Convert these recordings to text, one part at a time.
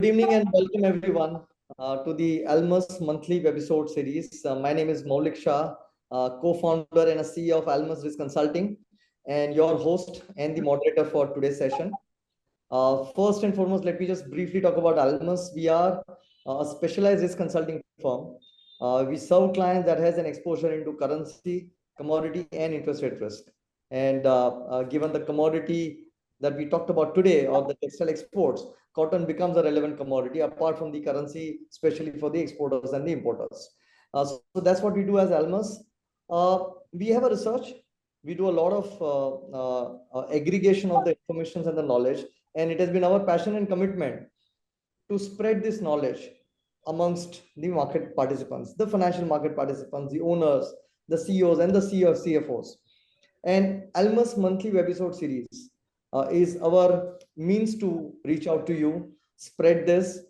Good evening and welcome everyone to the Almus Monthly Webisode series. My name is Maulik Shah, co-founder and a CEO of Almus Risk Consulting, and your host and the moderator for today's session. First and foremost, let me just briefly talk about Almus. We are a specialized risk consulting firm. We serve clients that has an exposure into currency, commodity, and interest rate risk. And given the commodity that we talked about today, or the textile exports, cotton becomes a relevant commodity apart from the currency, especially for the exporters and the importers. So that's what we do as Almus. We have a research. We do a lot of aggregation of the information and the knowledge, and it has been our passion and commitment to spread this knowledge amongst the market participants, the financial market participants, the owners, the CEOs, and the CFOs. And Almus Monthly Webisode series is our means to reach out to you, spread this.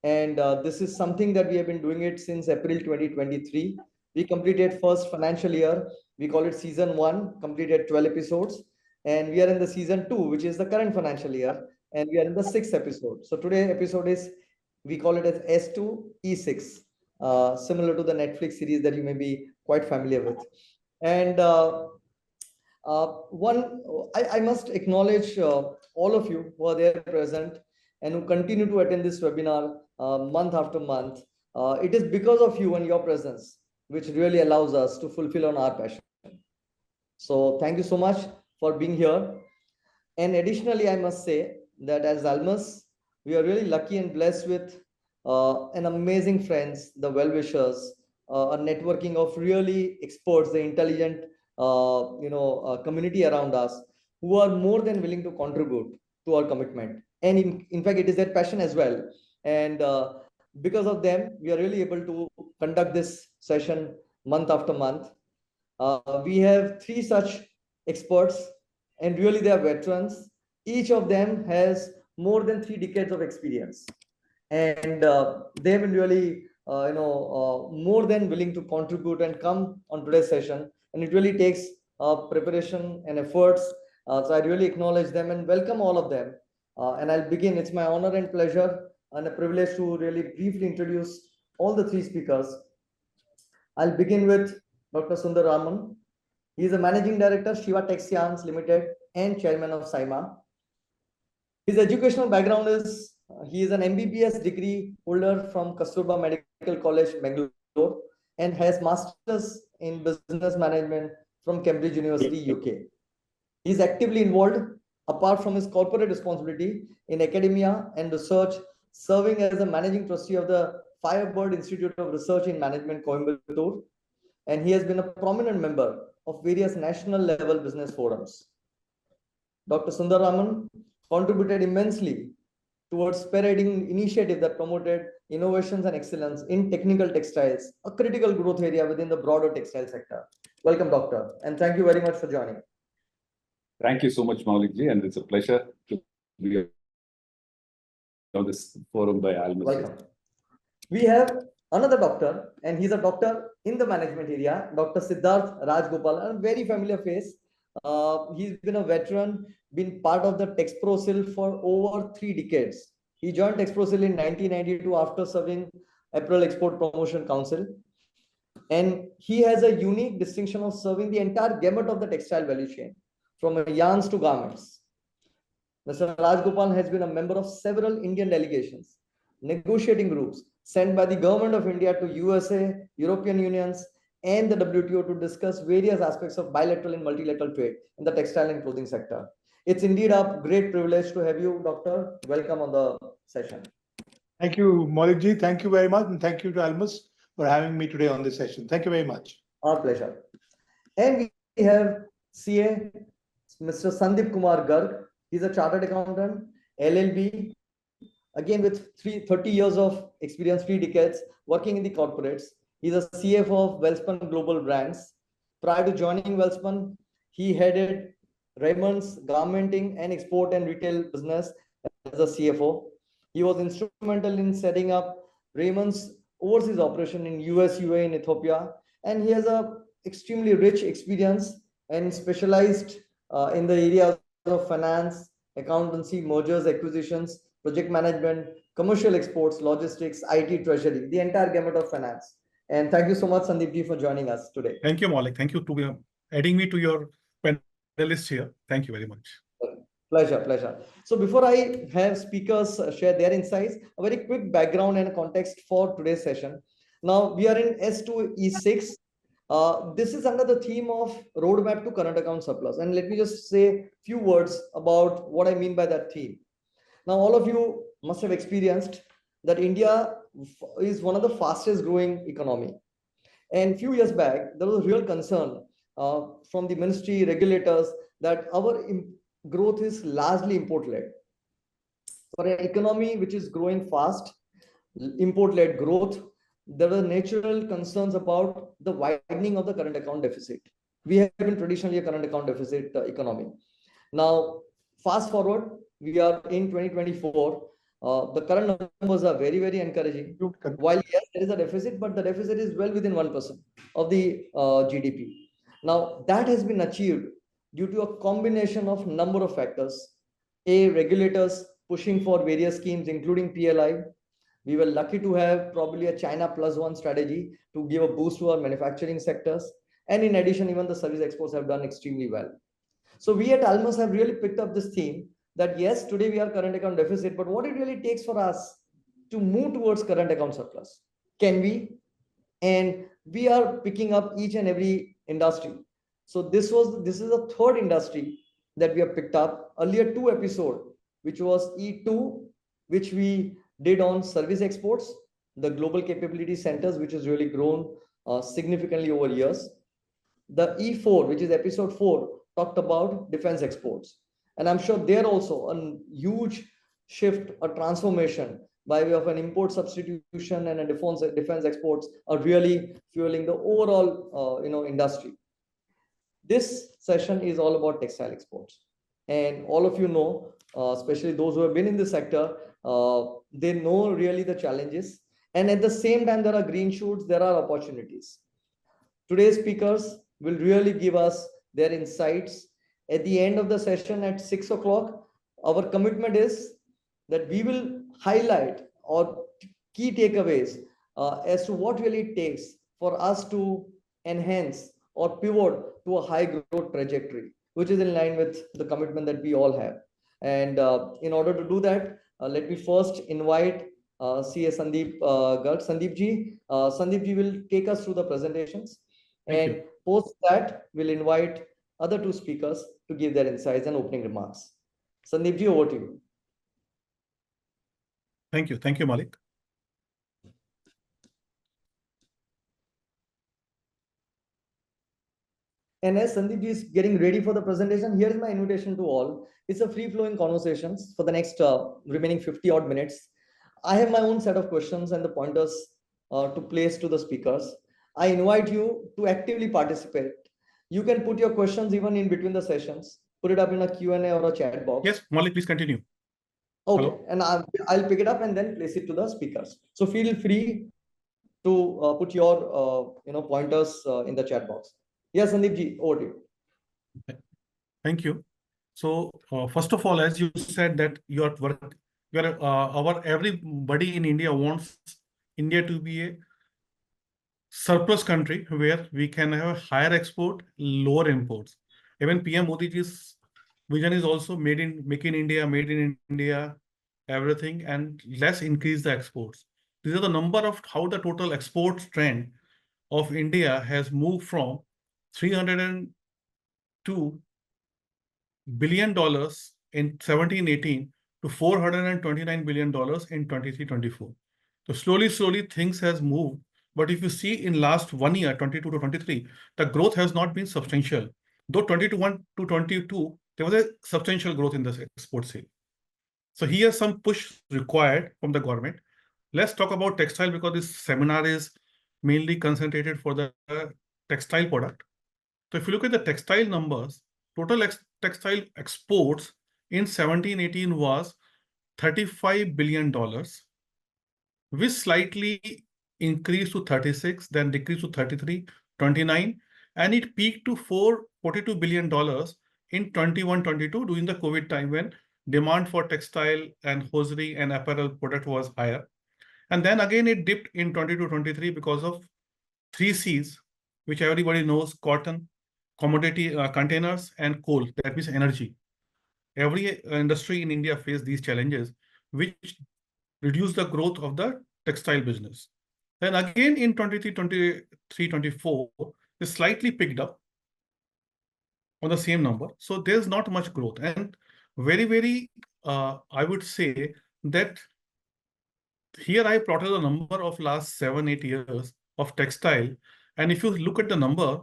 And this is something that we have been doing it since April 2023. We completed first financial year. We call it season 1, completed 12 episodes. And we are in the season 2, which is the current financial year. And we are in the 6th episode. So today episode is, we call it as S2 E6, similar to the Netflix series that you may be quite familiar with. And I must acknowledge all of you who are there present and who continue to attend this webinar month after month. It is because of you and your presence which really allows us to fulfill on our passion. So thank you so much for being here. And additionally, I must say that as Almus, we are really lucky and blessed with an amazing friends, the well-wishers, a networking of really experts, the intelligent community around us, who are more than willing to contribute to our commitment. And in fact, it is their passion as well. And because of them, we are really able to conduct this session month after month. We have 3 such experts, and really they are veterans. Each of them has more than 3 decades of experience. And they have been really, more than willing to contribute and come on today's session. And it really takes preparation and efforts. So I really acknowledge them and welcome all of them. And I'll begin. It's my honor and pleasure and a privilege to really briefly introduce all the 3 speakers. I'll begin with Dr. Sundar Raman. He is a managing director, Shiva Textiles Limited, and chairman of SIMA. His educational background is, he is an MBBS degree holder from Kasturba Medical College, Bangalore, and has masters in business management from Cambridge University, UK. He is actively involved, apart from his corporate responsibility, in academia and research, serving as a managing trustee of the Firebird Institute of Research in Management, Coimbatore. And he has been a prominent member of various national level business forums. Dr. Sundar Raman contributed immensely towards spearheading initiatives that promoted innovations and excellence in technical textiles, a critical growth area within the broader textile sector. Welcome, Doctor, and thank you very much for joining. Thank you so much, Maulikji, and it's a pleasure to be on this forum by Almus. Welcome. We have another doctor, and he's a doctor in the management area, Dr. Siddharth Rajgopal, a very familiar face. He's been a veteran, been part of the TexProSil for over 3 decades. He joined TexProSil in 1992 after serving April Export Promotion Council. And he has a unique distinction of serving the entire gamut of the textile value chain, from yarns to garments. Mr. Rajgopal has been a member of several Indian delegations, negotiating groups sent by the government of India to USA, European Unions, and the WTO to discuss various aspects of bilateral and multilateral trade in the textile and clothing sector. It's indeed a great privilege to have you, Doctor. Welcome on the session. Thank you, Maulikji. Thank you very much. And thank you to Almus for having me today on this session. Thank you very much. Our pleasure. And we have CA, Mr. Sandeep Kumar Garg. He's a chartered accountant, LLB, again with 30 years of experience, 3 decades, working in the corporates. He's a CFO of Welspun Global Brands. Prior to joining Welspun, he headed Raymond's garmenting and export and retail business as a CFO. He was instrumental in setting up Raymond's overseas operation in US, UAE, and Ethiopia. And he has a extremely rich experience and specialized in the areas of finance, accountancy, mergers, acquisitions, project management, commercial exports, logistics, IT, treasury, the entire gamut of finance. And thank you so much, Sandeep ji, for joining us today. Thank you, Maulik. Thank you to adding me to your panelists here. Thank you very much. Pleasure, pleasure. So before I have speakers share their insights, a very quick background and context for today's session. Now we are in S2E6. This is under the theme of roadmap to current account surplus. And let me just say a few words about what I mean by that theme. Now, all of you must have experienced that India is one of the fastest growing economy. And a few years back, there was a real concern from the ministry regulators that our growth is largely import-led. For an economy which is growing fast, import-led growth, there were natural concerns about the widening of the current account deficit. We have been traditionally a current account deficit economy. Now, fast forward, we are in 2024. The current numbers are very, very encouraging. While yes, there is a deficit, but the deficit is well within 1% of the GDP. Now, that has been achieved due to a combination of number of factors. Regulators pushing for various schemes, including PLI. We were lucky to have probably a China +1 strategy to give a boost to our manufacturing sectors. And in addition, even the service exports have done extremely well. So we at Almus have really picked up this theme that yes, today we are current account deficit, but what it really takes for us to move towards current account surplus. Can we? And we are picking up each and every industry. So this is the third industry that we have picked up. Earlier 2 episodes, which was E2, which we did on service exports, the global capability centers, which has really grown significantly over years. The E4, which is episode 4, talked about defense exports. And I'm sure there also a huge shift, a transformation by way of an import substitution and a defense exports are really fueling the overall industry. This session is all about textile exports. And all of you know, especially those who have been in the sector, they know really the challenges. And at the same time, there are green shoots, there are opportunities. Today's speakers will really give us their insights. At the end of the session at 6 o'clock, our commitment is that we will highlight or key takeaways as to what really it takes for us to enhance or pivot to a high growth trajectory, which is in line with the commitment that we all have. And in order to do that, let me first invite CA Sandeep Garg. Sandeep ji will take us through the presentations. And post that, we'll invite other 2 speakers to give their insights and opening remarks. Sandeep ji, over to you. Thank you. Thank you, Maulik. And as Sandeep ji is getting ready for the presentation, here's my invitation to all. It's a free-flowing conversations for the next remaining 50 odd minutes. I have my own set of questions and the pointers to place to the speakers. I invite you to actively participate. You can put your questions even in between the sessions. Put it up in a Q&A or a chat box. Yes, Maulik, please continue. Okay, Hello? and I'll pick it up and then place it to the speakers. So feel free to put your pointers in the chat box. Yes, Sandeep ji, over to you. Thank you. So first of all, as you said that everybody in India wants India to be a surplus country where we can have higher export, lower imports. Even PM Modi ji's vision is also make in India, everything, and less increase the exports. These are the number of how the total exports trend of India has moved from $302 billion in 17-18 to $429 billion in 23-24. So slowly things has moved. But if you see in last 1 year, 22 to 23, the growth has not been substantial. Though 21 to 22, there was a substantial growth in the export sale. So here some push required from the government. Let's talk about textile because this seminar is mainly concentrated for the textile product. So if you look at the textile numbers, total textile exports in 17-18 was $35 billion, which slightly increased to 36, then decreased to 33, 29, and it peaked to $442 billion in 21-22 during the COVID time when demand for textile and hosiery and apparel product was higher. And then again, it dipped in 22-23 because of 3 Cs, which everybody knows: cotton, commodity containers, and coal. That means energy. Every industry in India faced these challenges, which reduced the growth of the textile business. Then again in 23-24, it slightly picked up on the same number. So there's not much growth. And very, I would say that here I plotted the number of last 7-8 years of textile. And if you look at the number,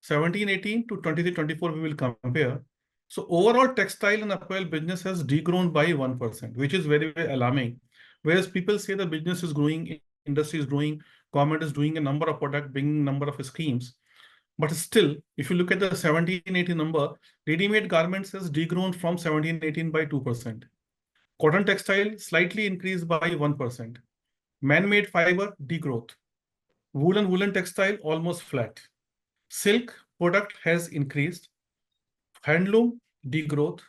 17-18 to 23-24, we will compare. So overall textile and apparel business has degrown by 1%, which is very alarming. Whereas people say the business is growing, industry is growing, government is doing a number of products, bringing number of schemes. But still, if you look at the 17-18 number, ready-made garments has degrown from 17-18 by 2%. Cotton textile slightly increased by 1%. Man-made fiber degrowth. Woolen textile almost flat. Silk product has increased. Handloom degrowth.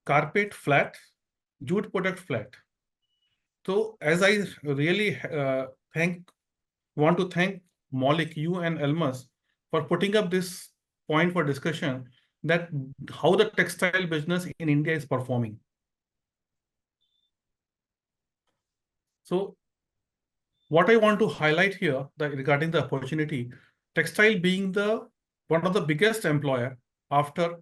Carpet flat. Jute product flat. So as I really want to thank Maulik, you and Almus for putting up this point for discussion, that how the textile business in India is performing. So what I want to highlight here regarding the opportunity, textile being one of the biggest employer after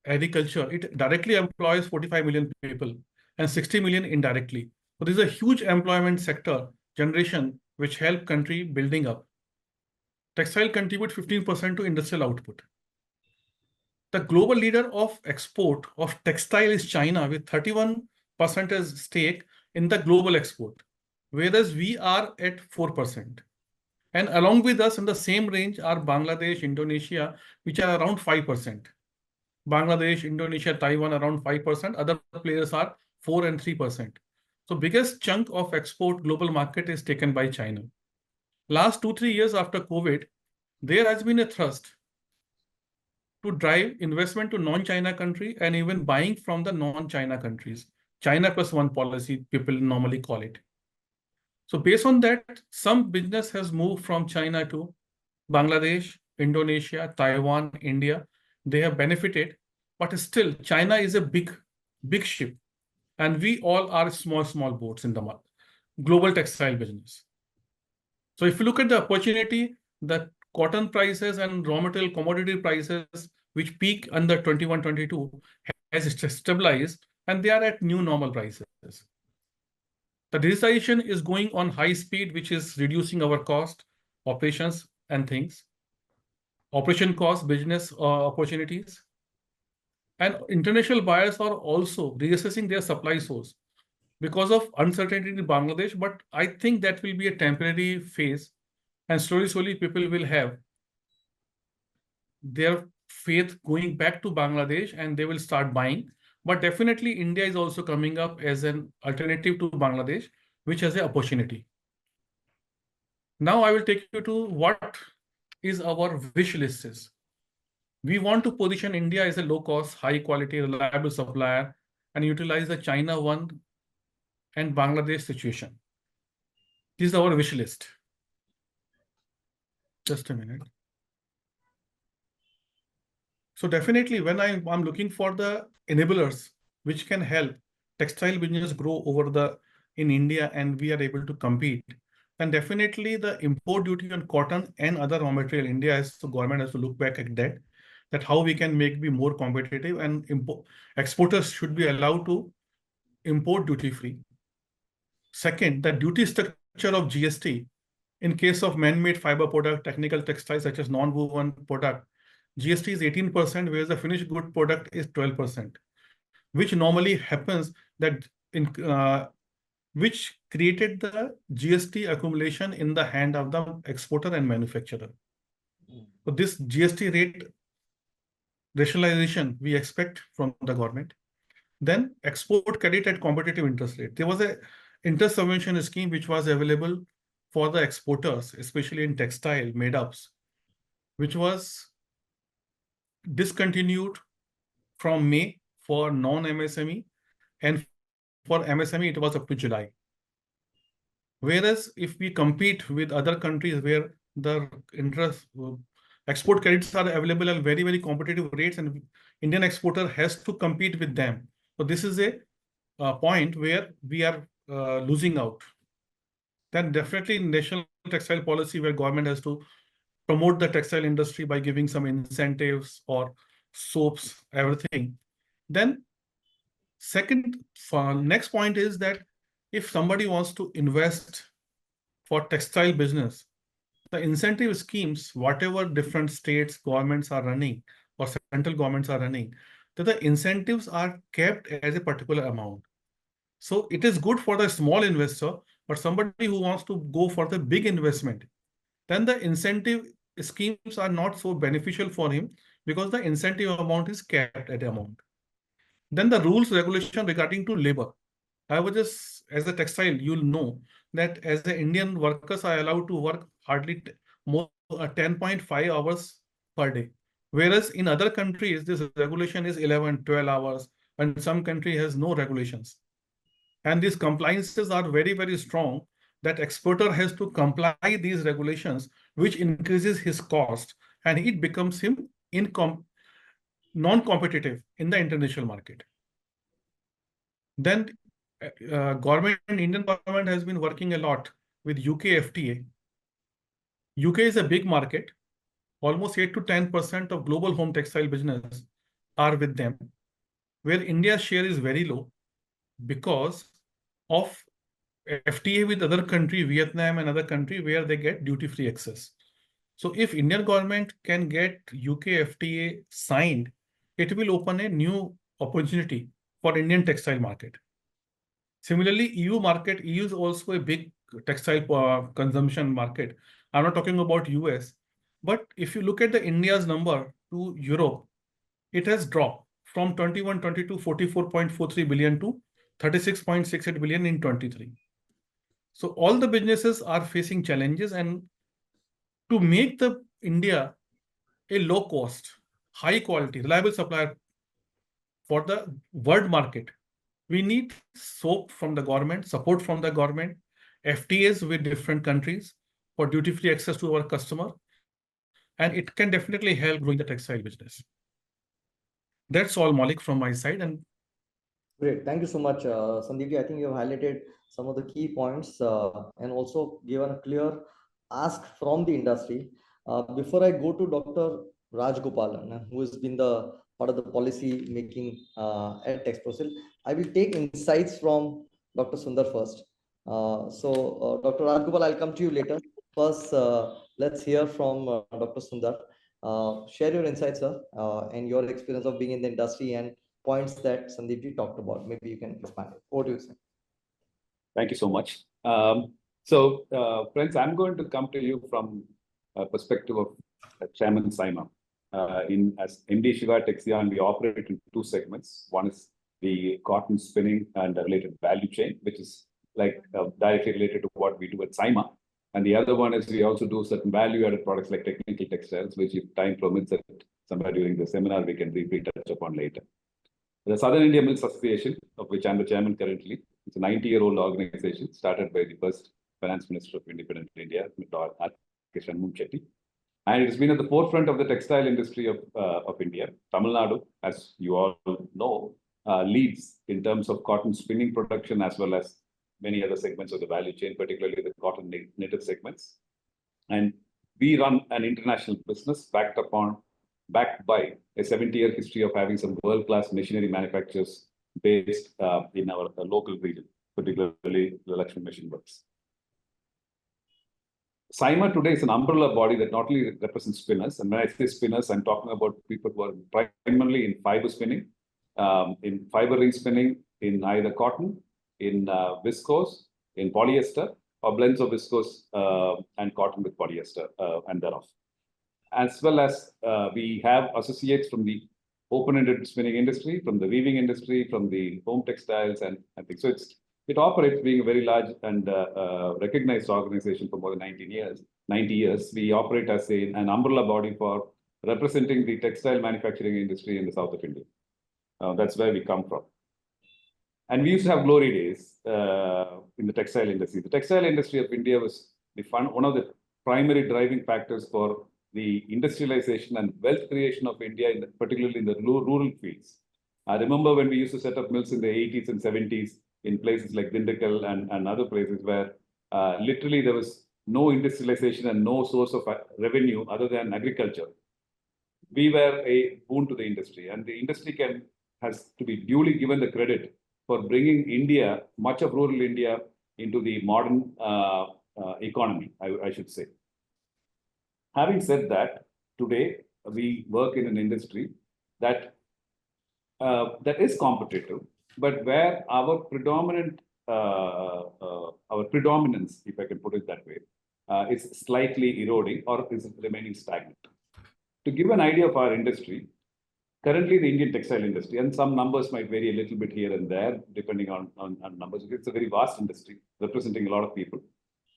agriculture, it directly employs 45 million people and 60 million indirectly. So this is a huge employment sector generation which help country building up. Textile contribute 15% to industrial output. The global leader of export of textile is China with 31% stake in the global export, whereas we are at 4%. And along with us in the same range are Bangladesh, Indonesia, which are around 5%. Bangladesh, Indonesia, Taiwan around 5%. Other players are 4 and 3%. So biggest chunk of export global market is taken by China. Last 2-3 years after COVID, there has been a thrust to drive investment to non-China country and even buying from the non-China countries. China plus one policy, people normally call it. So based on that, some business has moved from China to Bangladesh, Indonesia, Taiwan, India. They have benefited, but still China is a big ship. And we all are small boats in the global textile business. So if you look at the opportunity, the cotton prices and raw material commodity prices, which peak under 21-22, has stabilized, and they are at new normal prices. The digitization is going on high speed, which is reducing our cost, operations and things. Operation cost, business opportunities. And international buyers are also reassessing their supply source because of uncertainty in Bangladesh. But I think that will be a temporary phase, and slowly people will have their faith going back to Bangladesh and they will start buying. But definitely India is also coming up as an alternative to Bangladesh, which has an opportunity. Now I will take you to what is our wish list is. We want to position India as a low-cost, high-quality, reliable supplier and utilize the China one and Bangladesh situation. This is our wish list. Just a minute. So definitely when I'm looking for the enablers which can help textile business grow in India and we are able to compete, then definitely the import duty on cotton and other raw material, the government has to look back at that how we can be more competitive, and exporters should be allowed to import duty-free. Second, the duty structure of GST in case of man-made fiber product, technical textiles such as non-woven product, GST is 18%, whereas the finished good product is 12%, which normally happens which created the GST accumulation in the hand of the exporter and manufacturer. So this GST rate rationalization we expect from the government. Then export credit at competitive interest rate. There was a interest subvention scheme which was available for the exporters, especially in textile made-ups, which was discontinued from May for non-MSME, and for MSME, it was up to July. Whereas if we compete with other countries where the export credits are available at very, very competitive rates, and Indian exporter has to compete with them. So this is a point where we are losing out. Then definitely national textile policy where government has to promote the textile industry by giving some incentives or soaps, everything. Then next point is that if somebody wants to invest for textile business, the incentive schemes, whatever different states governments are running or central governments are running, that the incentives are kept as a particular amount. So it is good for the small investor, but somebody who wants to go for the big investment, then the incentive schemes are not so beneficial for him because the incentive amount is capped at the amount. Then the rules regulation regarding to labor. I was just, as a textile, you'll know that as the Indian workers are allowed to work hardly more 10.5 hours per day. Whereas in other countries, this regulation is 11, 12 hours, and some country has no regulations. And these compliances are very, very strong that exporter has to comply these regulations, which increases his cost and it becomes him non-competitive in the international market. Then Indian government has been working a lot with UK FTA. UK is a big market. Almost 8 to 10% of global home textile business are with them, where India's share is very low because of FTA with other country, Vietnam and other country, where they get duty-free access. So if Indian government can get UK FTA signed, it will open a new opportunity for Indian textile market. Similarly, EU market, EU is also a big textile consumption market. I'm not talking about US, but if you look at the India's number to Europe, it has dropped from 21-22 44.43 billion to 36.68 billion in 23. So all the businesses are facing challenges, and to make the India a low cost, high quality, reliable supplier for the world market, we need support from the government, FTAs with different countries for duty-free access to our customer, and it can definitely help growing the textile business. That's all, Malik, from my side. And great, thank you so much, Sandeep. I think you have highlighted some of the key points and also given a clear ask from the industry. Before I go to Dr. Rajgopalan, who has been the part of the policy making at Textile, I will take insights from Dr. Sundar first. Dr. Rajgopal, I'll come to you later. First, let's hear from Dr. Sundar. Share your insights, sir, and your experience of being in the industry and points that Sandeep talked about. Maybe you can expand it. Over to you, sir. Thank you so much. Friends, I'm going to come to you from a perspective of Chairman Saima. As MD Shiva Textile, we operate in two segments. One is the cotton spinning and related value chain, which is like directly related to what we do at Saima. And the other one is we also do certain value-added products like technical textiles, which if time permits it somewhere during the seminar, we can briefly touch upon later. The Southern India Mills Association, of which I'm the chairman currently, it's a 90-year-old organization started by the first Finance Minister of Independent India, Mr. Chetty. And it has been at the forefront of the textile industry of India. Tamil Nadu, as you all know, leads in terms of cotton spinning production as well as many other segments of the value chain, particularly the cotton knitted segments. And we run an international business backed by a 70-year history of having some world-class machinery manufacturers based in our local region, particularly the Lakshmi Machine Works. Saima today is an umbrella body that not only represents spinners, and when I say spinners, I'm talking about people who are primarily in fiber spinning, in fiber ring spinning, in either cotton, in viscose, in polyester, or blends of viscose and cotton with polyester and thereof. As well as we have associates from the open-ended spinning industry, from the weaving industry, from the home textiles, and I think so. It operates being a very large and recognized organization for more than 90 years. We operate as an umbrella body for representing the textile manufacturing industry in the south of India. That's where we come from. And we used to have glory days in the textile industry. The textile industry of India was one of the primary driving factors for the industrialization and wealth creation of India, particularly in the rural fields. I remember when we used to set up mills in the 80s and 70s in places like Dindakal and other places where literally there was no industrialization and no source of revenue other than agriculture. We were a boon to the industry, and the industry has to be duly given the credit for bringing India, much of rural India, into the modern economy, I should say. Having said that, today we work in an industry that is competitive, but where our predominance, if I can put it that way, is slightly eroding or is remaining stagnant. To give an idea of our industry, currently the Indian textile industry, and some numbers might vary a little bit here and there, depending on numbers. It's a very vast industry representing a lot of people.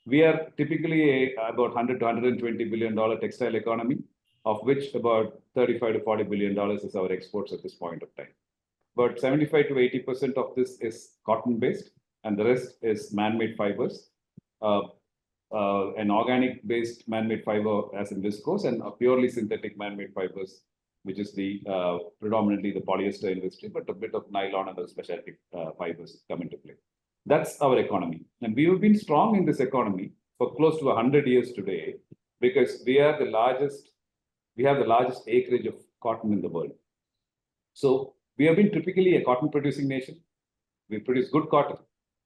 We are typically about $100 to $120 billion textile economy, of which about $35 to $40 billion is our exports at this point of time. About 75 to 80% of this is cotton-based, and the rest is man-made fibers. An organic-based man-made fiber as in viscose, and a purely synthetic man-made fibers, which is the predominantly the polyester industry, but a bit of nylon and other specialty fibers come into play. That's our economy. And we have been strong in this economy for close to 100 years today, because we have the largest acreage of cotton in the world. So we have been typically a cotton producing nation. We produce good cotton.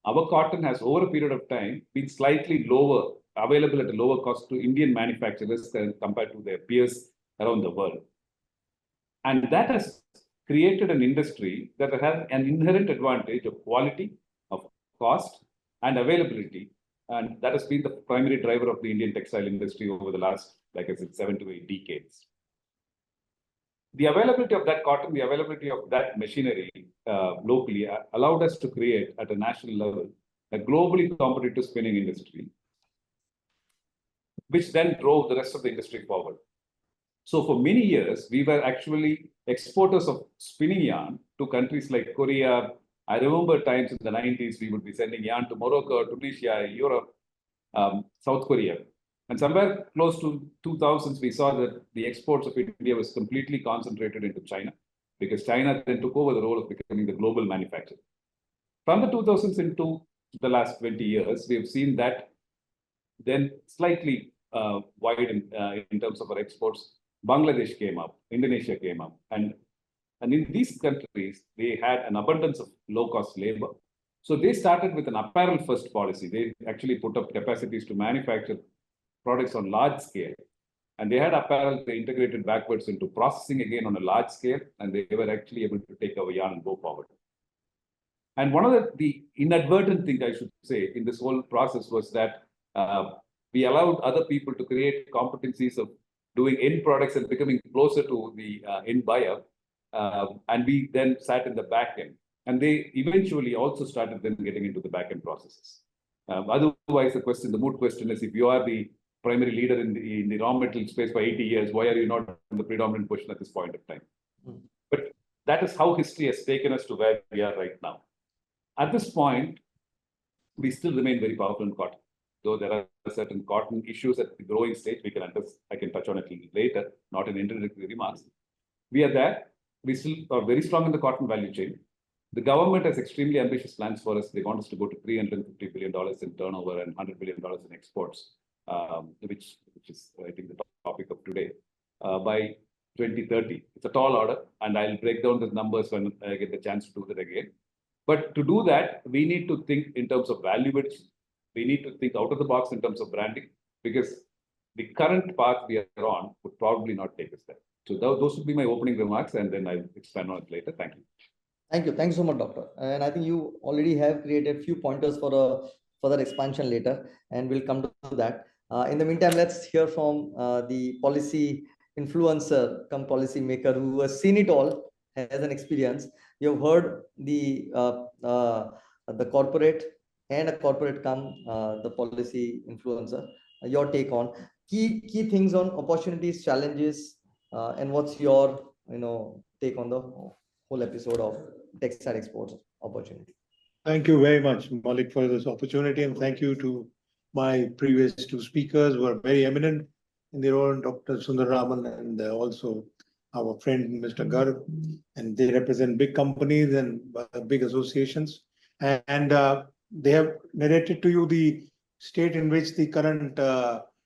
Our cotton has over a period of time been slightly lower, available at a lower cost to Indian manufacturers compared to their peers around the world. And that has created an industry that has an inherent advantage of quality, of cost, and availability. And that has been the primary driver of the Indian textile industry over the last, like I said, 7 to 8 decades. The availability of that cotton, the availability of that machinery locally allowed us to create at a national level a globally competitive spinning industry, which then drove the rest of the industry forward. So for many years, we were actually exporters of spinning yarn to countries like Korea. I remember times in the 90s, we would be sending yarn to Morocco, Tunisia, Europe, South Korea. And somewhere close to 2000s, we saw that the exports of India was completely concentrated into China, because China then took over the role of becoming the global manufacturer. From the 2000s into the last 20 years, we have seen that then slightly widen in terms of our exports. Bangladesh came up, Indonesia came up, and in these countries, they had an abundance of low-cost labor. So they started with an apparel-first policy. They actually put up capacities to manufacture products on large scale, and they had apparel they integrated backwards into processing again on a large scale, and they were actually able to take our yarn and go forward. And one of the inadvertent thing I should say in this whole process was that we allowed other people to create competencies of doing end products and becoming closer to the end buyer, and we then sat in the back end, and they eventually also started then getting into the back end processes. Otherwise, the moot question is, if you are the primary leader in the raw material space for 80 years, why are you not in the predominant position at this point of time? But that is how history has taken us to where we are right now. At this point, we still remain very powerful in cotton, though there are certain cotton issues at the growing stage. I can touch on it a little later, not in introductory remarks. We are there. We still are very strong in the cotton value chain. The government has extremely ambitious plans for us. They want us to go to $350 billion in turnover and $100 billion in exports, which is, I think, the topic of today, by 2030. It's a tall order, and I'll break down the numbers when I get the chance to do that again. But to do that, we need to think in terms of value addition. We need to think out of the box in terms of branding, because the current path we are on would probably not take us there. So those would be my opening remarks, and then I'll expand on it later. Thank you. Thank you. Thanks so much, Doctor. And I think you already have created a few pointers for a further expansion later, and we'll come to that. In the meantime, let's hear from the policy influencer, come policy maker who has seen it all, has an experience. You've heard the corporate and a corporate come the policy influencer. Your take on key things on opportunities, challenges, and what's your take on the whole episode of Textile Exports opportunity. Thank you very much, Malik, for this opportunity, and thank you to my previous two speakers who are very eminent in their own, Dr. Sundararaman and also our friend Mr. Garg, and they represent big companies and big associations, and they have narrated to you the state in which the current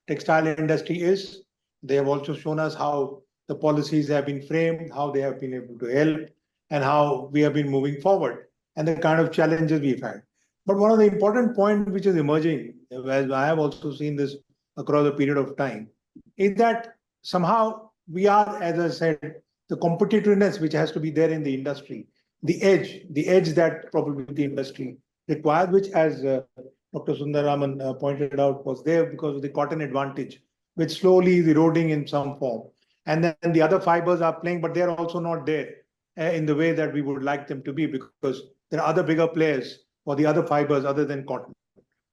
textile industry is. They have also shown us how the policies have been framed, how they have been able to help, and how we have been moving forward, and the kind of challenges we've had. But one of the important points which is emerging, as I have also seen this across a period of time, is that somehow we are, as I said, the competitiveness which has to be there in the industry, the edge that probably the industry requires, which as Dr. Sundararaman pointed out was there because of the cotton advantage, which slowly is eroding in some form. And then the other fibers are playing, but they're also not there in the way that we would like them to be, because there are other bigger players for the other fibers other than cotton.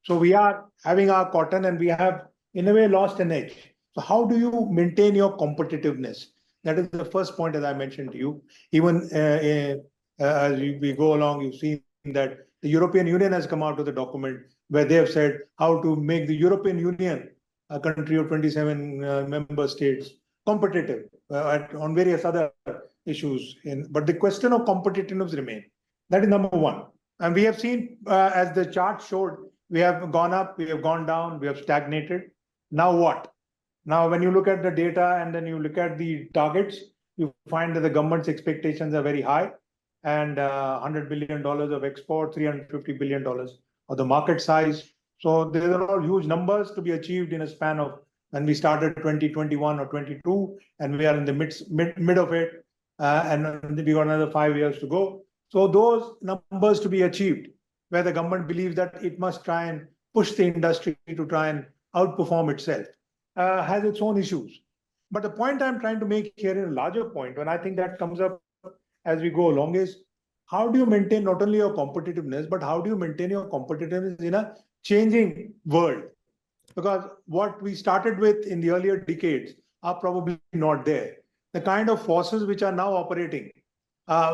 So we are having our cotton and we have in a way lost an edge. So how do you maintain your competitiveness? That is the first point, as I mentioned to you. Even as we go along, you've seen that the European Union has come out with a document where they have said how to make the European Union, a country of 27 member states, competitive on various other issues. But the question of competitiveness remains. That is number one. And we have seen, as the chart showed, we have gone up, we have gone down, we have stagnated. Now what? Now, when you look at the data and then you look at the targets, you find that the government's expectations are very high, and $100 billion of export, $350 billion of the market size. So there are all huge numbers to be achieved in a span of when we started 2021 or 22, and we are in the mid of it, and we got another 5 years to go. So those numbers to be achieved, where the government believes that it must try and push the industry to try and outperform itself, has its own issues. But the point I'm trying to make here is a larger point, and I think that comes up as we go along, is how do you maintain not only your competitiveness, but how do you maintain your competitiveness in a changing world? Because what we started with in the earlier decades are probably not there. The kind of forces which are now operating,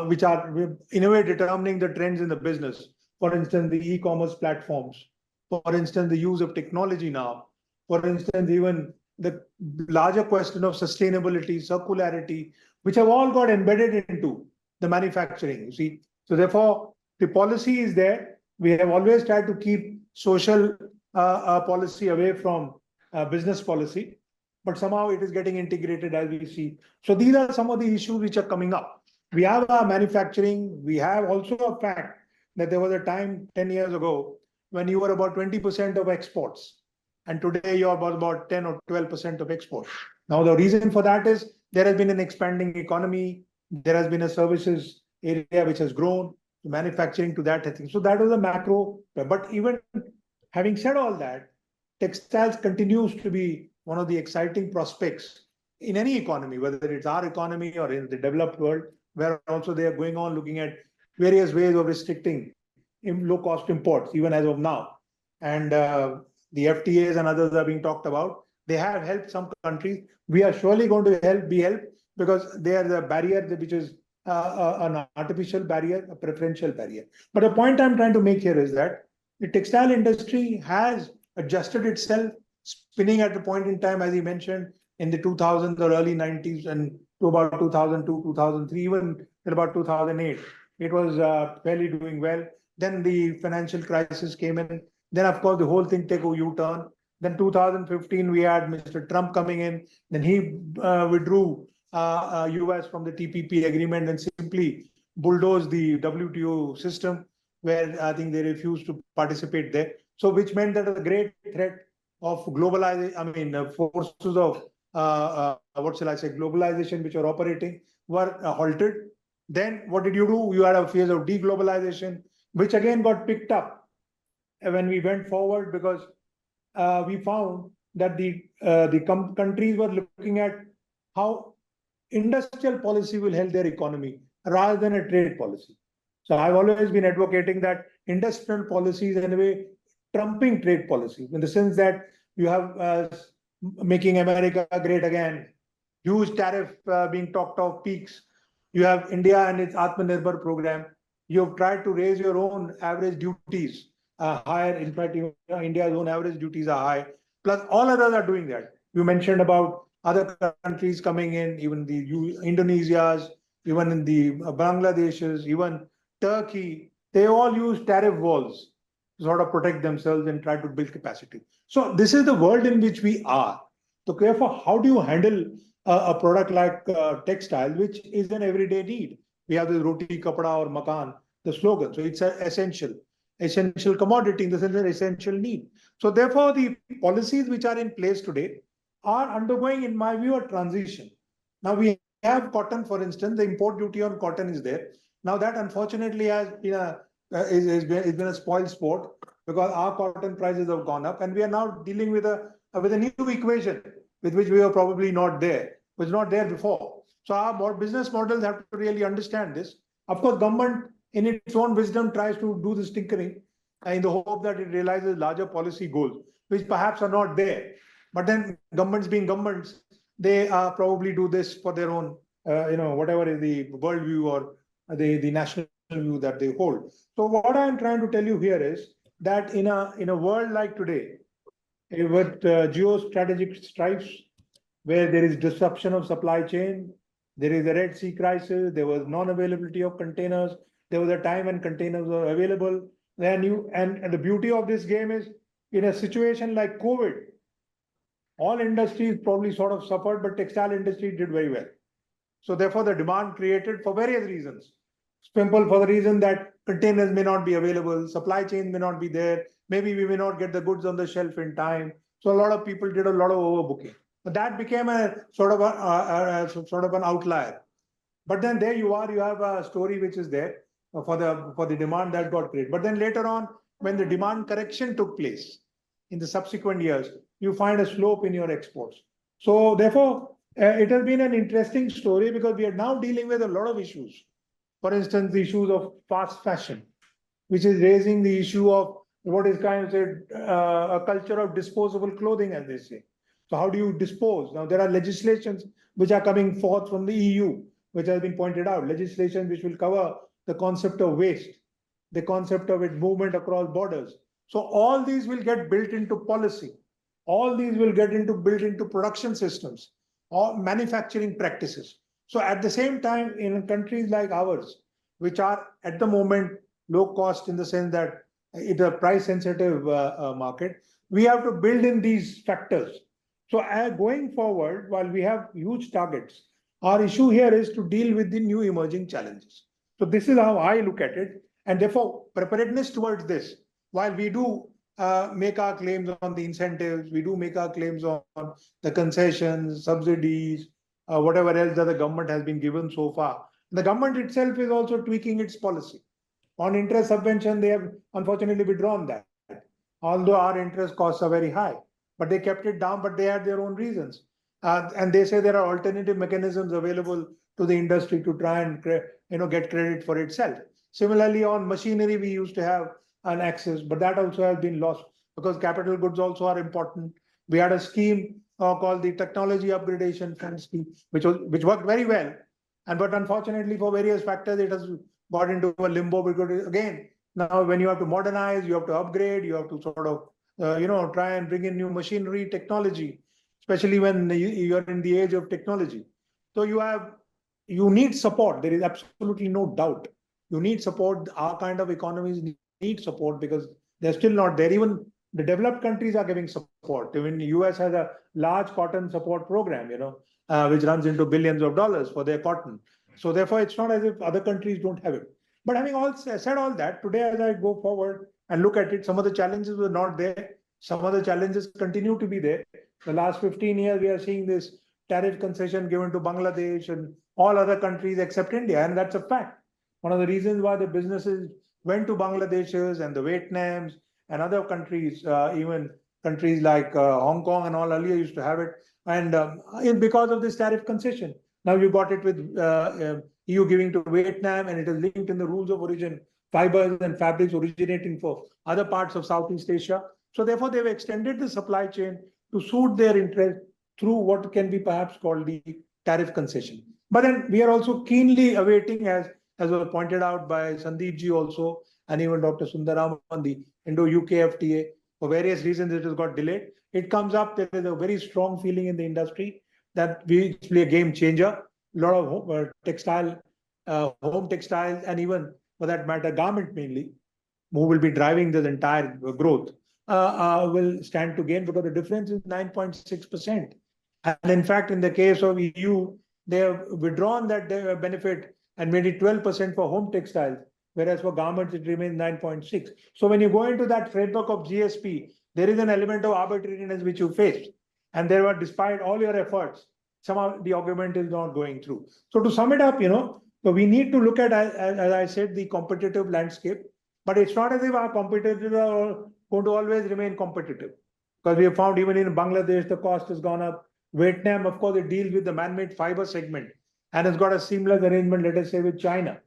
which are in a way determining the trends in the business. For instance, the e-commerce platforms, for instance, the use of technology now, for instance, even the larger question of sustainability, circularity, which have all got embedded into the manufacturing, you see. So therefore, the policy is there. We have always tried to keep social policy away from business policy, but somehow it is getting integrated as we see. So these are some of the issues which are coming up. We have our manufacturing. We have also a fact that there was a time 10 years ago when you were about 20% of exports, and today you're about 10 or 12% of exports. Now, the reason for that is there has been an expanding economy. There has been a services area which has grown, manufacturing to that, I think. So that was a macro. But even having said all that, textiles continues to be one of the exciting prospects in any economy, whether it's our economy or in the developed world, where also they are going on looking at various ways of restricting low-cost imports, even as of now. And the FTAs and others are being talked about. They have helped some countries. We are surely going to be helped because they are the barrier, which is an artificial barrier, a preferential barrier. But the point I'm trying to make here is that the textile industry has adjusted itself, spinning at the point in time, as he mentioned, in the 2000s or early 90s and to about 2002, 2003, even till about 2008. It was fairly doing well. Then the financial crisis came in. Then, of course, the whole thing took a U-turn. Then 2015, we had Mr. Trump coming in. Then he withdrew US from the TPP agreement and simply bulldozed the WTO system, where I think they refused to participate there. So which meant that a great threat of globalization, forces of, what shall I say, globalization, which are operating, were halted. Then what did you do? You had a phase of deglobalization, which again got picked up when we went forward, because we found that the countries were looking at how industrial policy will help their economy rather than a trade policy. So I've always been advocating that industrial policy is in a way trumping trade policy, in the sense that you have making America great again, huge tariff being talked of, peaks, You have India and its Atmanirbhar program. You have tried to raise your own average duties higher. In fact, India's own average duties are high. Plus, all others are doing that. You mentioned about other countries coming in, even the Indonesias, even in the Bangladesh's, even Turkey. They all use tariff walls to sort of protect themselves and try to build capacity. So this is the world in which we are. So therefore, how do you handle a product like textile, which is an everyday need? We have the roti, kapda, or makan, the slogan. So it's an essential commodity in the sense of essential need. So therefore, the policies which are in place today are undergoing, in my view, a transition. Now we have cotton, for instance. The import duty on cotton is there. Now that unfortunately has been it's been a spoiled sport, because our cotton prices have gone up, and we are now dealing with a new equation with which we were probably not there, was not there before. So our business models have to really understand this. Of course, government in its own wisdom tries to do this tinkering in the hope that it realizes larger policy goals, which perhaps are not there. But then governments being governments, they probably do this for their own, whatever is the worldview or the national view that they hold. So what I'm trying to tell you here is that in a world like today, with geostrategic strifes, where there is disruption of supply chain, there is a Red Sea crisis, there was non-availability of containers, there was a time when containers were available. And the beauty of this game is, in a situation like COVID, all industries probably sort of suffered, but textile industry did very well. So therefore, the demand created for various reasons. Simple, for the reason that containers may not be available, supply chain may not be there, maybe we may not get the goods on the shelf in time. So a lot of people did a lot of overbooking. But that became a sort of an outlier. But then there you are, you have a story which is there for the demand that got created. But then later on, when the demand correction took place in the subsequent years, you find a slope in your exports. So therefore, it has been an interesting story, because we are now dealing with a lot of issues. For instance, the issues of fast fashion, which is raising the issue of what is kind of a culture of disposable clothing, as they say. So how do you dispose? Now, there are legislations which are coming forth from the EU, which has been pointed out, legislation which will cover the concept of waste, the concept of its movement across borders. So all these will get built into policy. All these will get built into production systems or manufacturing practices. So at the same time, in countries like ours, which are at the moment low cost in the sense that it's a price sensitive market, we have to build in these factors. So going forward, while we have huge targets, our issue here is to deal with the new emerging challenges. So this is how I look at it. And therefore, preparedness towards this, while we do make our claims on the incentives, we do make our claims on the concessions, subsidies, whatever else that the government has been given so far. The government itself is also tweaking its policy. On interest subvention, they have unfortunately withdrawn that, although our interest costs are very high. But they kept it down, but they had their own reasons. And they say there are alternative mechanisms available to the industry to try and get credit for itself. Similarly, on machinery, we used to have an access, but that also has been lost, because capital goods also are important. We had a scheme called the Technology Upgradation Fund Scheme, which worked very well. But unfortunately, for various factors, it has got into a limbo, because again, now when you have to modernize, you have to upgrade, you have to sort of try and bring in new machinery, technology, especially when you're in the age of technology. So you need support. There is absolutely no doubt. You need support. Our kind of economies need support, because they're still not there. Even the developed countries are giving support. Even the US has a large cotton support program, which runs into billions of dollars for their cotton. So therefore, it's not as if other countries don't have it. But having said all that, today, as I go forward and look at it, some of the challenges were not there. Some of the challenges continue to be there. The last 15 years, we are seeing this tariff concession given to Bangladesh and all other countries except India. And that's a fact. One of the reasons why the businesses went to Bangladeshers and the Vietnams and other countries, even countries like Hong Kong and all earlier used to have it. And because of this tariff concession, now you got it with EU giving to Vietnam, and it is linked in the rules of origin, fibers and fabrics originating for other parts of Southeast Asia. So therefore, they've extended the supply chain to suit their interest through what can be perhaps called the tariff concession. But then we are also keenly awaiting, as was pointed out by Sandeep ji also, and even Dr. Sundaram, the Indo-UK FTA. For various reasons, it has got delayed. It comes up, there is a very strong feeling in the industry that we play a game changer. A lot of home textiles, and even for that matter, garment mainly, who will be driving this entire growth, will stand to gain because the difference is 9.6%. And in fact, in the case of EU, they have withdrawn that benefit and made it 12% for home textiles, whereas for garments it remains 9.6. So when you go into that framework of GSP, there is an element of arbitrariness which you face. And there were, despite all your efforts, somehow the argument is not going through. So to sum it up, so we need to look at, as I said, the competitive landscape. But it's not as if our competitors are going to always remain competitive. Because we have found even in Bangladesh, the cost has gone up. Vietnam, of course, it deals with the man-made fiber segment and has got a seamless arrangement, let us say, with China.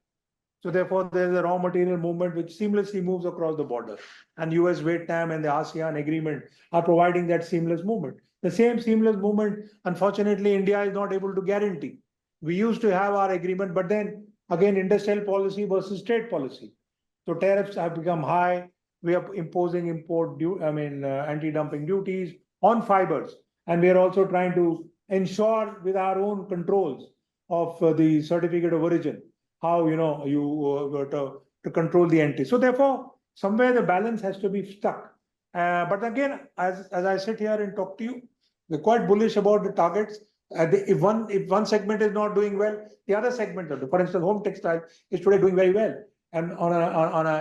So therefore, there's a raw material movement which seamlessly moves across the border. And US, Vietnam, and the ASEAN agreement are providing that seamless movement. The same seamless movement, unfortunately, India is not able to guarantee. We used to have our agreement, but then again, industrial policy versus trade policy. So tariffs have become high. We are imposing anti-dumping duties on fibers. And we are also trying to ensure with our own controls of the certificate of origin, how to control the entry. So therefore, somewhere the balance has to be struck. But again, as I sit here and talk to you, we're quite bullish about the targets. If one segment is not doing well, the other segment, for instance, home textile is today doing very well, and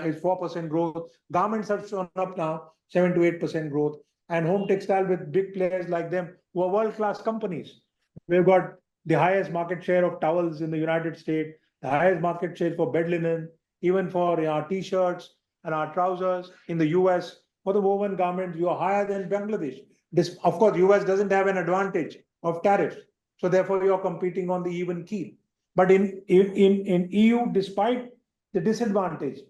is 4% growth. Garments have shown up now 7 to 8% growth, and home textile with big players like them who are world-class companies. We've got the highest market share of towels in the United States, the highest market share for bed linen, even for our t-shirts and our trousers in the US. For the woven garments, you are higher than Bangladesh. This, of course, US doesn't have an advantage of tariffs, so therefore you are competing on the even keel. But in EU, despite the disadvantage,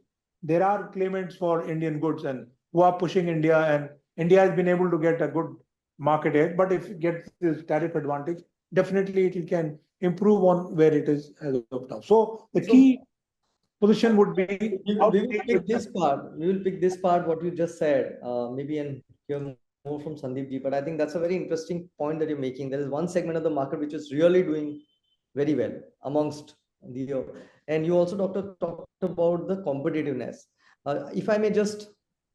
there are claimants for Indian goods and who are pushing India, and India has been able to get a good market edge. But if it gets this tariff advantage, definitely it can improve on where it is as of now. So the key position would be how we to will take pick this part. We will pick this part, what you just said, maybe and hear more from Sandeep ji. But I think that's a very interesting point that you're making. There is one segment of the market which is really doing very well amongst the, and you also talked about the competitiveness. If I may just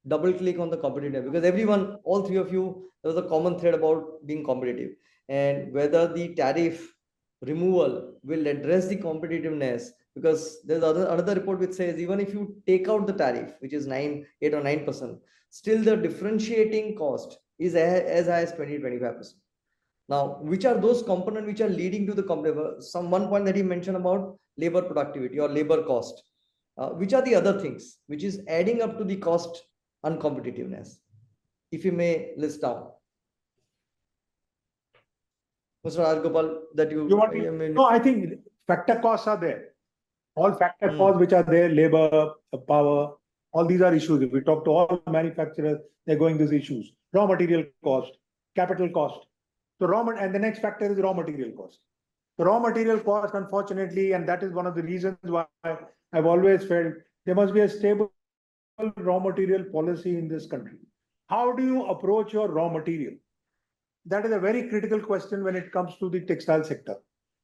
double click on the competitiveness, because everyone, all three of you, there was a common thread about being competitive, and whether the tariff removal will address the competitiveness, because there's another report which says even if you take out the tariff, which is 8 or 9%, still the differentiating cost is as high as 20-25%. Now, which are those components which are leading to the one point that he mentioned about labor productivity or labor cost, which are the other things which is adding up to the cost uncompetitiveness, if you may list down, Mr. Rajgopal, that you want me? No, I think factor costs are there. All factor costs which are there, labor, power, all these are issues. If we talk to all manufacturers, they're going these issues. Raw material cost, capital cost. So and the next factor is raw material cost. The raw material cost, unfortunately, and that is one of the reasons why I've always felt there must be a stable raw material policy in this country. How do you approach your raw material? That is a very critical question when it comes to the textile sector.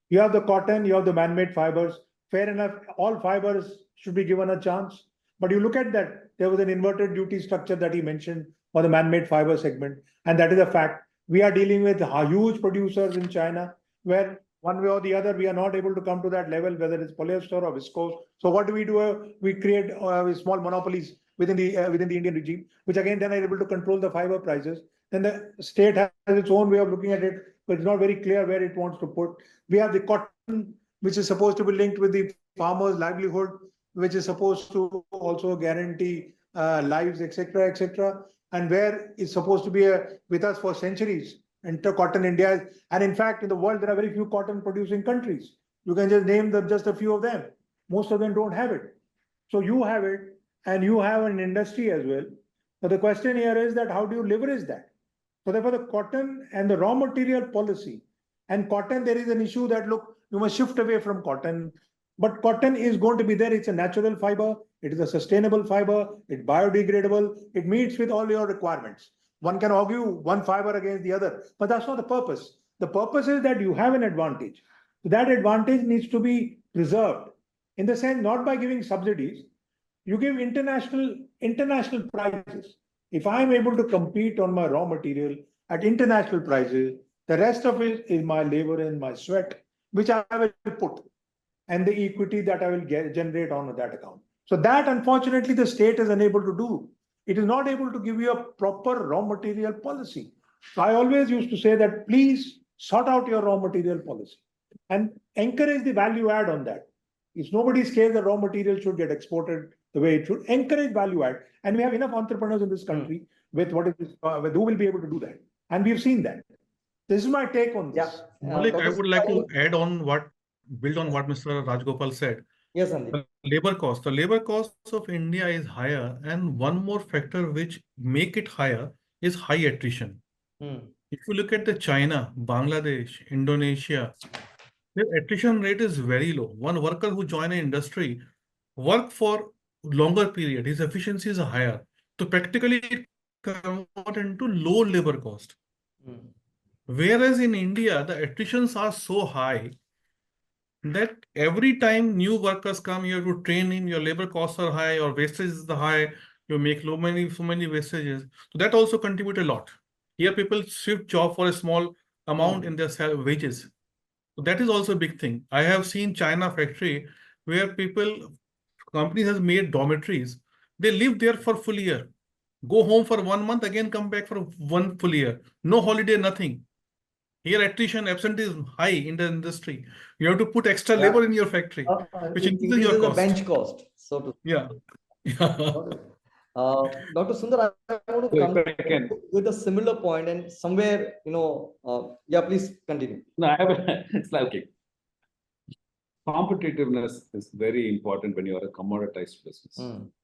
You have the cotton, you have the man-made fibers. Fair enough, all fibers should be given a chance. But you look at that, there was an inverted duty structure that he mentioned for the man-made fiber segment. And that is a fact. We are dealing with huge producers in China, where one way or the other, we are not able to come to that level, whether it's polyester or viscose. So what do? We create small monopolies within the Indian regime, which again then are able to control the fiber prices. Then the state has its own way of looking at it, but it's not very clear where it wants to put. We have the cotton, which is supposed to be linked with the farmers' livelihood, which is supposed to also guarantee lives, etc., etc., and where it's supposed to be with us for centuries. And cotton India, and in fact, in the world, there are very few cotton producing countries. You can just name just a few of them. Most of them don't have it. So you have it, and you have an industry as well. But the question here is that how do you leverage that? So therefore, the cotton and the raw material policy And cotton, there is an issue that, look, you must shift away from cotton. But cotton is going to be there. It's a natural fiber. It is a sustainable fiber. It's biodegradable. It meets with all your requirements. One can argue one fiber against the other, but that's not the purpose. The purpose is that you have an advantage. That advantage needs to be preserved in the sense, not by giving subsidies. You give international prices. If I am able to compete on my raw material at international prices, the rest of it is my labor and my sweat, which I will put, and the equity that I will generate on that account. So that, unfortunately, the state is unable to do. It is not able to give you a proper raw material policy. So I always used to say that, please sort out your raw material policy and encourage the value add on that. If nobody's scared the raw material should get exported the way it should, encourage value add. And we have enough entrepreneurs in this country with what is with who will be able to do that. And we've seen that. This is my take on this. Malik, I would like to build on what Mr. Rajgopal said. Yes, Sandeep. The labor cost of India is higher, and one more factor which make it higher is high attrition. If you look at the China, Bangladesh, Indonesia, their attrition rate is very low. One worker who join an industry work for longer period, his efficiency is higher. So practically it convert into low labor cost. Whereas in India, the attritions are so high that every time new workers come, you have to train in, your labor costs are high, your wastage is high, you make so many wastages. So that also contribute a lot. Here people shift job for a small amount in their wages. So that is also a big thing. I have seen China factory where companies has made dormitories. They live there for full year, go home for 1 month, again come back for one full year. No holiday, nothing. Here attrition, absenteeism high in the industry. You have to put extra labor in your factory, which increases your cost. The bench cost. So to yeah. Dr. Sundar, I want to come with a similar point and somewhere, yeah, please continue. No, it's like, okay. Competitiveness is very important when you are a commoditized business.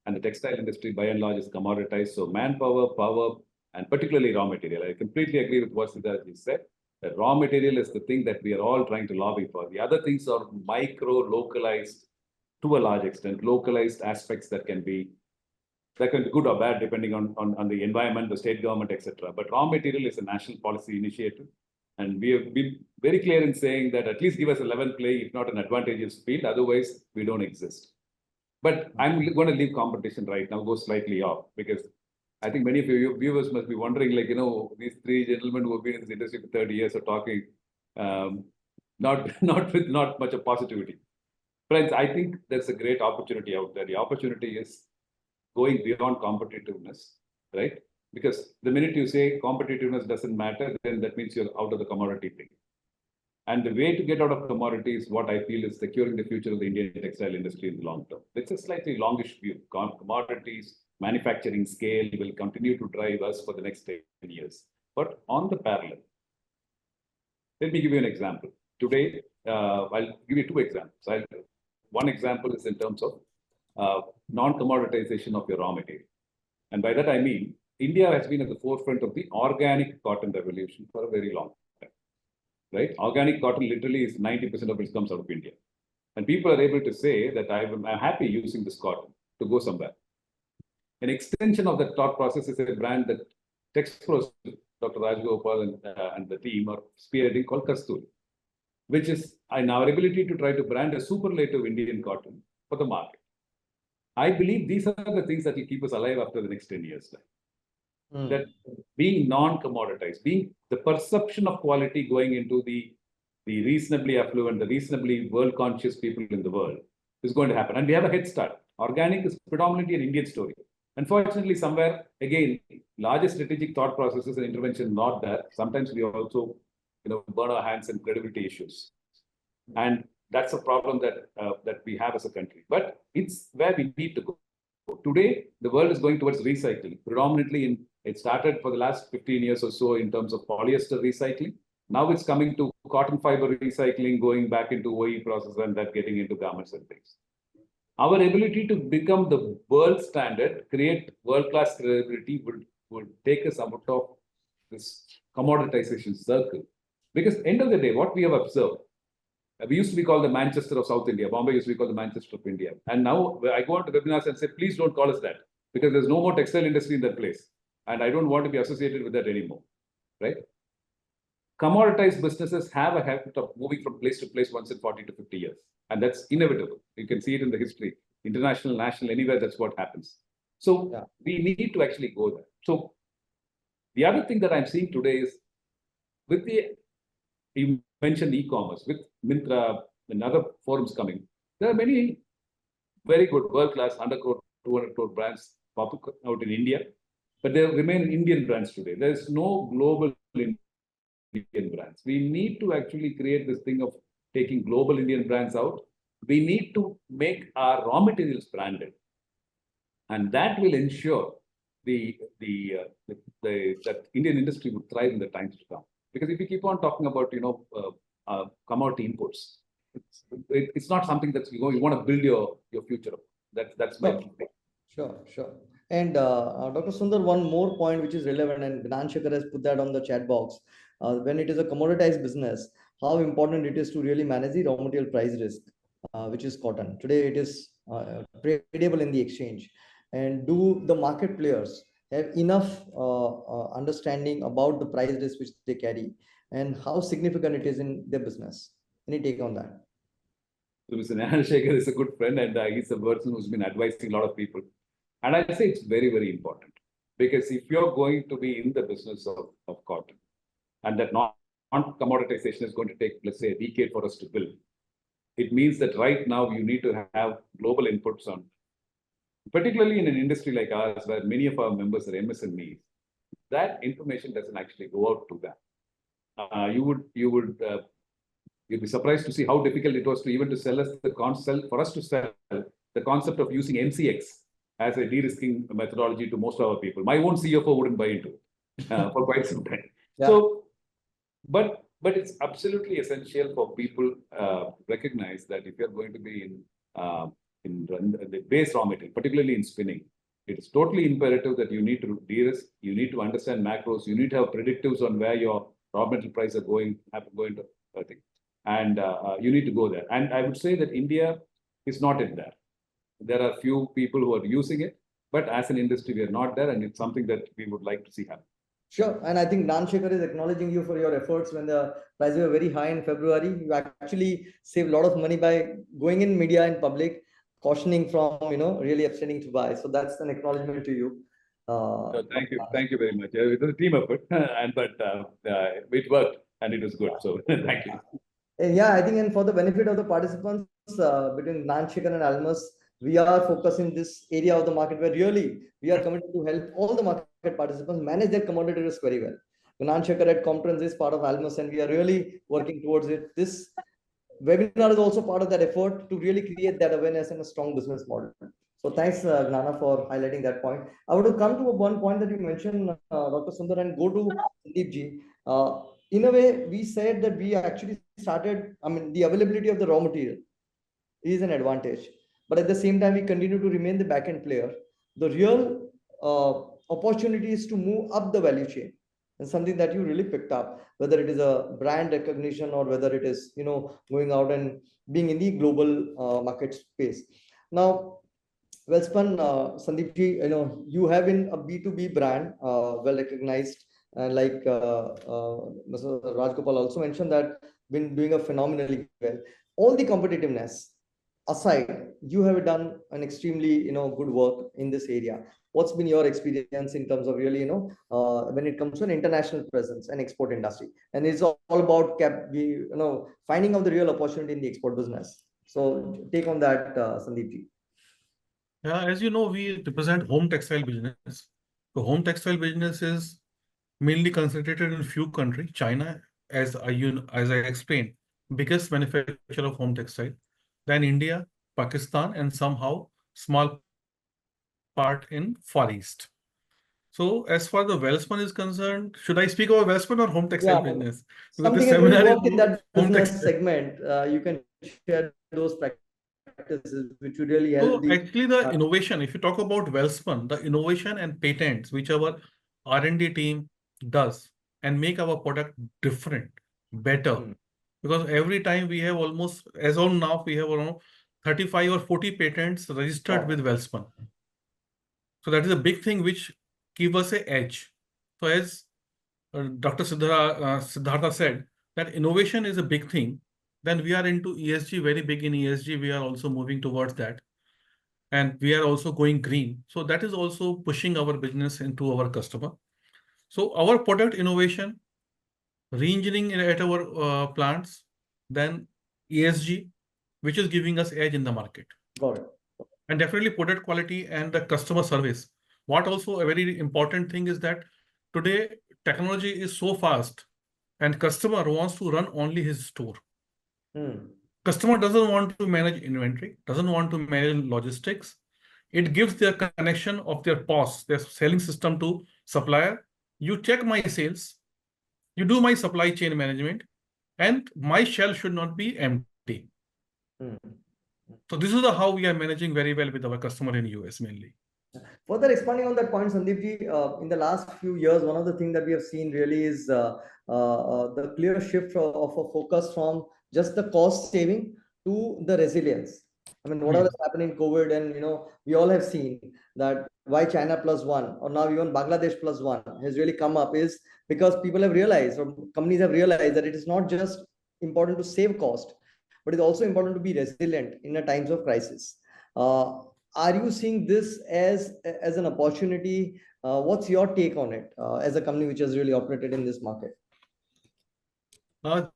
And the textile industry, by and large, is commoditized. So manpower, power, and particularly raw material. I completely agree with what Siddharth said. The raw material is the thing that we are all trying to lobby for. The other things are localized to a large extent, localized aspects that can be good or bad depending on the environment, the state government, etc. But raw material is a national policy initiative. And we have been very clear in saying that at least give us a level play, if not an advantageous field, otherwise we don't exist. But I'm going to leave competition right now, go slightly off, because I think many of your viewers must be wondering, like, these three gentlemen who have been in this industry for 30 years are talking not much of positivity. Friends, I think there's a great opportunity out there. The opportunity is going beyond competitiveness, right? Because the minute you say competitiveness doesn't matter, then that means you're out of the commodity thing. And the way to get out of commodity is what I feel is securing the future of the Indian textile industry in the long term. It's a slightly longish view. Commodities, manufacturing scale will continue to drive us for the next 10 years. But on the parallel, let me give you an example. Today, I'll give you two examples. One example is in terms of non-commoditization of your raw material. And by that I mean, India has been at the forefront of the organic cotton revolution for a very long time, right? Organic cotton literally is 90% of it comes out of India. And people are able to say that I'm happy using this cotton to go somewhere. An extension of that thought process is a brand that Textpros, Dr. Rajgopal and the team are spearheading called Kasturi, which is in our ability to try to brand a superlative Indian cotton for the market. I believe these are the things that will keep us alive after the next 10 years. That being non-commoditized, being the perception of quality going into the reasonably affluent, the reasonably world-conscious people in the world is going to happen. And we have a head start. Organic is predominantly an Indian story. Unfortunately, somewhere, again, larger strategic thought processes and intervention not there. Sometimes we also, burn our hands in credibility issues. And that's a problem that we have as a country. But it's where we need to go. Today, the world is going towards recycling. Predominantly, it started for the last 15 years or so in terms of polyester recycling. Now it's coming to cotton fiber recycling, going back into OE process and that getting into garments and things. Our ability to become the world standard, create world-class credibility would take us out of this commoditization circle Because end of the day, what we have observed, we used to be called the Manchester of South India. Bombay used to be called the Manchester of India. And now I go on to webinars and say, please don't call us that, because there's no more textile industry in that place. And I don't want to be associated with that anymore, right? Commoditized businesses have a habit of moving from place to place once in 40 to 50 years. And that's inevitable. You can see it in the history, international, national, anywhere, that's what happens. So we need to actually go there. So the other thing that I'm seeing today is, with you mentioned e-commerce, with Myntra and other forums coming, there are many very good world-class 100 crore, 200 crore brands popping out in India, but they remain Indian brands today. There's no global Indian brands. We need to actually create this thing of taking global Indian brands out. We need to make our raw materials branded, and that will ensure that Indian industry would thrive in the times to come. Because if you keep on talking about commodity inputs, it's not something that you want to build your future of. That's my thing. Sure. And Dr. Sundar, one more point which is relevant, and Gnan Shekhar has put that on the chat box. When it is a commoditized business, how important it is to really manage the raw material price risk, which is cotton. Today it is tradable in the exchange. And do the market players have enough understanding about the price risk which they carry, and how significant it is in their business? Any take on that? So Mr. Gnan Shekhar is a good friend, and he's a person who's been advising a lot of people. And I say it's very, very important, because if you're going to be in the business of cotton, and that non-commoditization is going to take, let's say, a decade for us to build, it means that right now you need to have global inputs on, particularly in an industry like ours, where many of our members are MSMEs. That information doesn't actually go out to them. You'd be surprised to see how difficult it was to even to sell us the concept of using MCX as a de-risking methodology to most of our people. My own CFO wouldn't buy into it for quite some time. Yeah. So, but it's absolutely essential for people recognize that if you're going to be in the base raw material, particularly in spinning, it is totally imperative that you need to de-risk, you need to understand macros, you need to have predictives on where your raw material prices are going to, I think. And you need to go there. And I would say that India is not in there. There are few people who are using it, but as an industry, we are not there, and it's something that we would like to see happen. Sure. And I think Gnan Shekhar is acknowledging you for your efforts. When the prices were very high in February, you actually saved a lot of money by going in media and public, cautioning from, really abstaining to buy. So that's an acknowledgement to you. So thank you very much. It was a team effort, but it worked and it was good. So thank you. Yeah, I think, and for the benefit of the participants, between Gnan Shekhar and Almus, we are focusing this area of the market where really we are committed to help all the market participants manage their commodity risk very well. Gnan Shekhar at Comptrans is part of Almus, and we are really working towards it. This webinar is also part of that effort to really create that awareness and a strong business model. So thanks, Gnana, for highlighting that point. I want to come to one point that you mentioned, Dr. Sundar, and go to Sandeep ji. In a way, we said that we actually started, the availability of the raw material is an advantage. But at the same time, we continue to remain the back-end player. The real opportunity is to move up the value chain. And something that you really picked up, whether it is a brand recognition or whether it is, going out and being in the global market space. Now, Wellspun, Sandeep ji, you have been a B2B brand, well recognized. And like Mr. Rajgopal also mentioned, that been doing a phenomenally well. All the competitiveness aside, you have done an extremely good work in this area. What's been your experience in terms of really when it comes to an international presence and export industry? And it's all about finding out the real opportunity in the export business. So take on that, Sandeep ji. Yeah, as you know, we represent home textile business. So home textile business is mainly concentrated in a few countries. China, as I explained, biggest manufacturer of home textile. Then India, Pakistan, and somehow small part in Far East. So as far as the Wellspun is concerned, should I speak about Wellspun or home textile business? Something that will work in that business segment, you can share those practices which would really help. So actually the innovation, if you talk about Wellspun, the innovation and patents which our R&D team does and make our product different better. Because every time we have almost, as of now, we have around 35 or 40 patents registered with Welspun. So that is a big thing which give us an edge. So as Dr. Siddhartha said, that innovation is a big thing. Then we are into ESG, very big in ESG. We are also moving towards that. And we are also going green. So that is also pushing our business into our customer. So our product innovation, re-engineering at our plants, then ESG, which is giving us edge in the market. Got it. And definitely product quality and the customer service. What also a very important thing is that today technology is so fast and customer wants to run only his store. Customer doesn't want to manage inventory, doesn't want to manage logistics. It gives their connection of their POS, their selling system to supplier. You check my sales, you do my supply chain management, and my shelf should not be empty. So this is how we are managing very well with our customer in US mainly. Further expanding on that point, Sandeep ji, in the last few years, one of the things that we have seen really is the clear shift of a focus from just the cost saving to the resilience. I mean, whatever is happening in COVID, and we all have seen that why China plus one, or now even Bangladesh plus one has really come up, is because people have realized, or companies have realized, that it is not just important to save cost, but it's also important to be resilient in the times of crisis. Are you seeing this as an opportunity? What's your take on it as a company which has really operated in this market?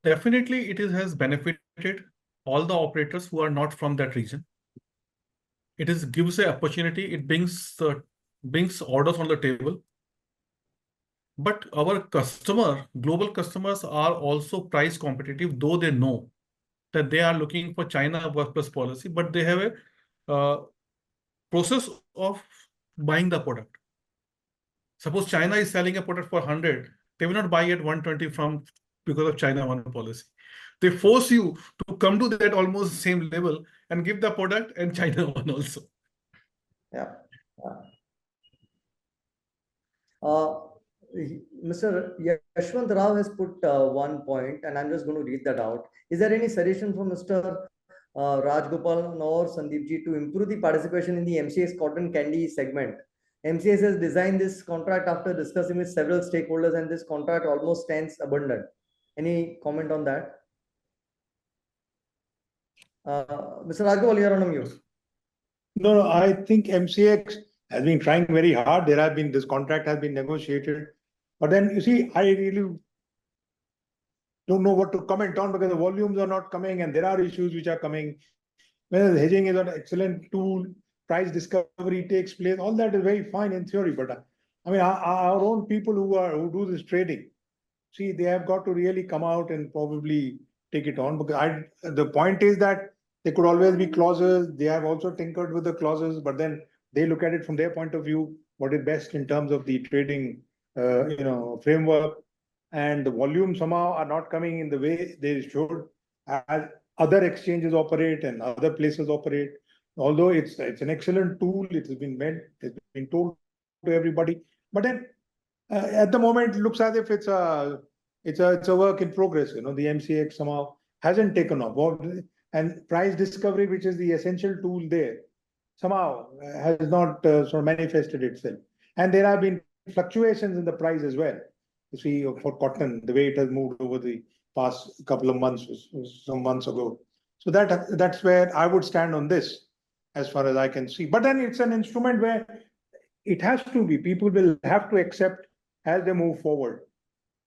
Definitely, it has benefited all the operators who are not from that region. It gives an opportunity. It brings orders on the table. But our global customers are also price competitive, though they know that they are looking for China plus policy, but they have a process of buying the product. Suppose China is selling a product for 100, they will not buy at 120 because of China one policy. They force you to come to that almost same level and give the product and China one also. Yeah. Mr. Yashwant Rao has put one point, and I'm just going to read that out. Is there any suggestion from Mr. Rajgopal nor Sandeep ji to improve the participation in the MCX cotton candy segment? MCX has designed this contract after discussing with several stakeholders, and this contract almost stands abundant. Any comment on that? Mr. Rajgopal, you're on mute. No, I think MCX has been trying very hard. This contract has been negotiated. But then you see, I really don't know what to comment on because the volumes are not coming and there are issues which are coming. Whether hedging is an excellent tool, price discovery takes place, all that is very fine in theory. But I mean, our own people who do this trading, see, they have got to really come out and probably take it on. Because the point is that there could always be clauses. They have also tinkered with the clauses, but then they look at it from their point of view, what is best in terms of the trading, framework. And the volume somehow are not coming in the way they should, as other exchanges operate and other places operate. Although it's an excellent tool, it has been meant, it's been told to everybody. But then at the moment, it looks as if it's a work in progress. The MCX somehow hasn't taken off, and price discovery, which is the essential tool there, somehow has not sort of manifested itself. And there have been fluctuations in the price as well. You see, for cotton, the way it has moved over the past couple of months, some months ago. So that's where I would stand on this, as far as I can see. But then it's an instrument where it has to be, people will have to accept as they move forward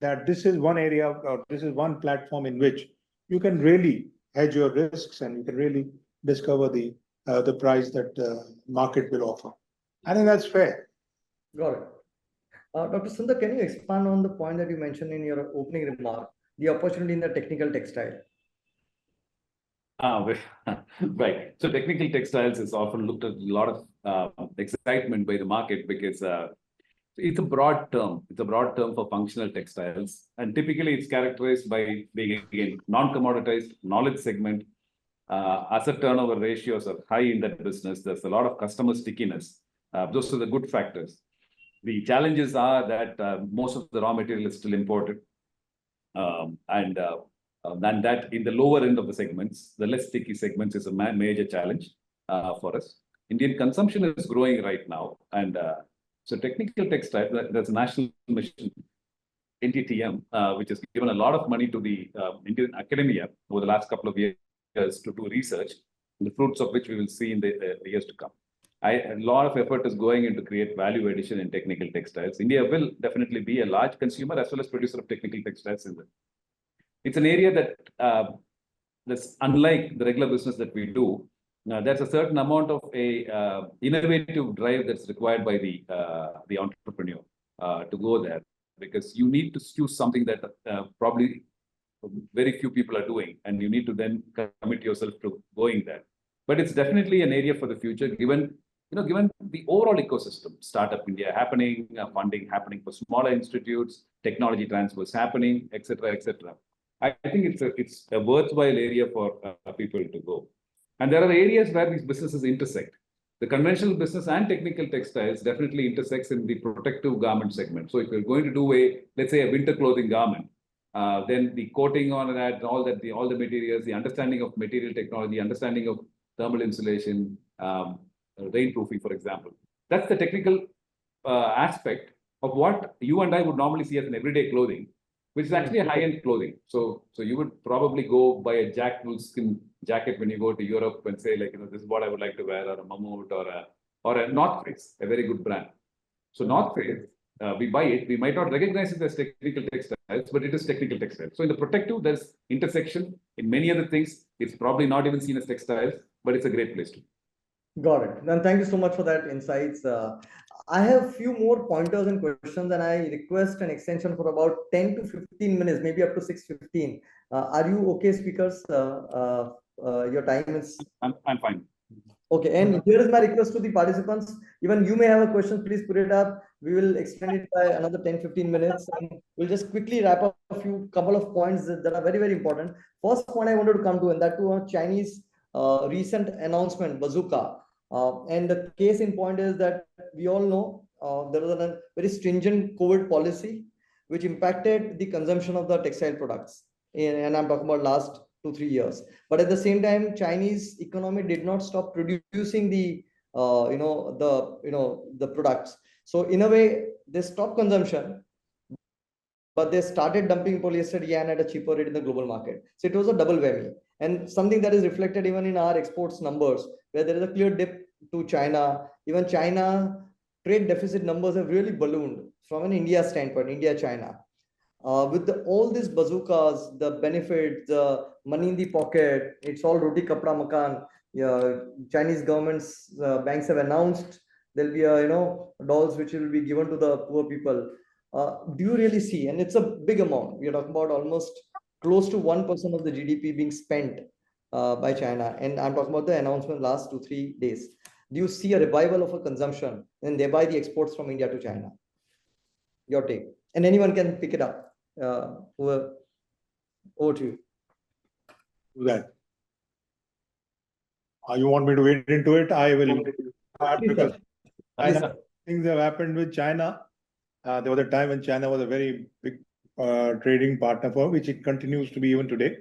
that this is one area or this is one platform in which you can really hedge your risks and you can really discover the price that the market will offer. I think that's fair. Got it. Dr. Sundar, can you expand on the point that you mentioned in your opening remark, the opportunity in the technical textile? Right. So technical textiles is often looked at a lot of excitement by the market because it's a broad term. It's a broad term for functional textiles. And typically it's characterized by being, again, non-commoditized, knowledge segment, asset turnover ratios are high in that business. There's a lot of customer stickiness. Those are the good factors. The challenges are that most of the raw material is still imported. Than that, in the lower end of the segments, the less sticky segments is a major challenge for us. Indian consumption is growing right now, and so technical textile, that's a national mission, NTTM, which has given a lot of money to the Indian academia over the last couple of years to do research, the fruits of which we will see in the years to come. A lot of effort is going into create value addition in technical textiles. India will definitely be a large consumer as well as producer of technical textiles. It's an area that that's unlike the regular business that we do. There's a certain amount of a innovative drive that's required by the entrepreneur to go there, because you need to choose something that probably very few people are doing, and you need to then commit yourself to going there. But it's definitely an area for the future, given the overall ecosystem, Startup India happening, funding happening for smaller institutes, technology transfers happening, etc., etc. I think it's a worthwhile area for people to go. And there are areas where these businesses intersect. The conventional business and technical textiles definitely intersects in the protective garment segment. So if you're going to do let's say a winter clothing garment, then the coating on that, all the materials, the understanding of material technology, understanding of thermal insulation, rainproofing, for example. That's the technical aspect of what you and I would normally see as an everyday clothing, which is actually a high-end clothing. So you would probably go buy a Jack Wolfskin jacket when you go to Europe and say, like, this is what I would like to wear, or a Mammut, or a North Face, a very good brand. So North Face, we buy it, we might not recognize it as technical textiles, but it is technical textiles. So in the protective, there's intersection. In many other things, it's probably not even seen as textiles, but it's a great place to be. Got it. Then thank you so much for that insights. I have few more pointers and questions, and I request an extension for about 10 to 15 minutes, maybe up to 6:15. Are you okay, speakers? Your time is... I'm fine. Okay, and here is my request to the participants. Even you may have a question, please put it up. We will extend it by another 10-15 minutes, and we'll just quickly wrap up a couple of points that are very, very important. First point I wanted to come to, and that to a Chinese recent announcement, bazooka. And the case in point is that we all know there was a very stringent COVID policy which impacted the consumption of the textile products. And I'm talking about last 2-3 years. But at the same time, Chinese economy did not stop producing the products. So in a way, they stopped consumption, but they started dumping polyester yarn at a cheaper rate in the global market. So it was a double whammy, and something that is reflected even in our exports numbers, where there is a clear dip to China. Even China trade deficit numbers have really ballooned from an India standpoint, India-China. With all these bazookas, the benefits, the money in the pocket, it's all roti kapda makan. Chinese governments, banks have announced there'll be dolls which will be given to the poor people. Do you really see? And it's a big amount. We're talking about almost close to 1% of the GDP being spent by China. And I'm talking about the announcement last 2-3 days. Do you see a revival of a consumption and thereby the exports from India to China? Your take. And anyone can pick it up. Over to you. That. You want me to wade into it? I will start, because things have happened with China. There was a time when China was a very big trading partner for which it continues to be even today.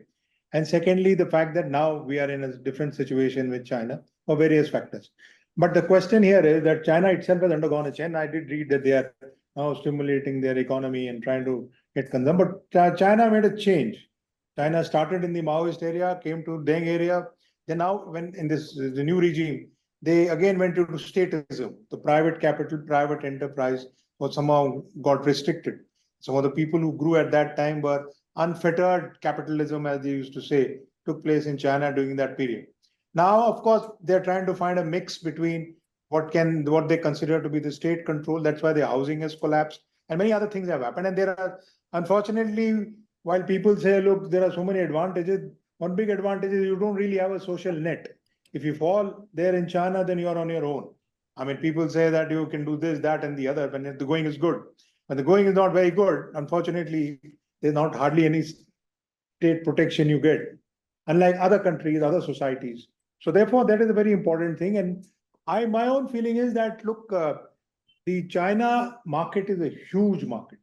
And secondly, the fact that now we are in a different situation with China for various factors. But the question here is that China itself has undergone a change. I did read that they are now stimulating their economy and trying to get consumption. But China made a change. China started in the Maoist area, came to Deng area. Then now, when in the new regime, they again went into statism. The private capital, private enterprise was somehow got restricted. Some of the people who grew at that time were unfettered capitalism, as they used to say, took place in China during that period. Now, of course, they're trying to find a mix between what they consider to be the state control. That's why the housing has collapsed, and many other things have happened. And there are, unfortunately, while people say, look, there are so many advantages, one big advantage is you don't really have a social net. If you fall there in China, then you're on your own. I mean, people say that you can do this, that, and the other when the going is good. When the going is not very good, unfortunately, there's not hardly any state protection you get, unlike other countries, other societies. So therefore, that is a very important thing. And my own feeling is that, look, the China market is a huge market.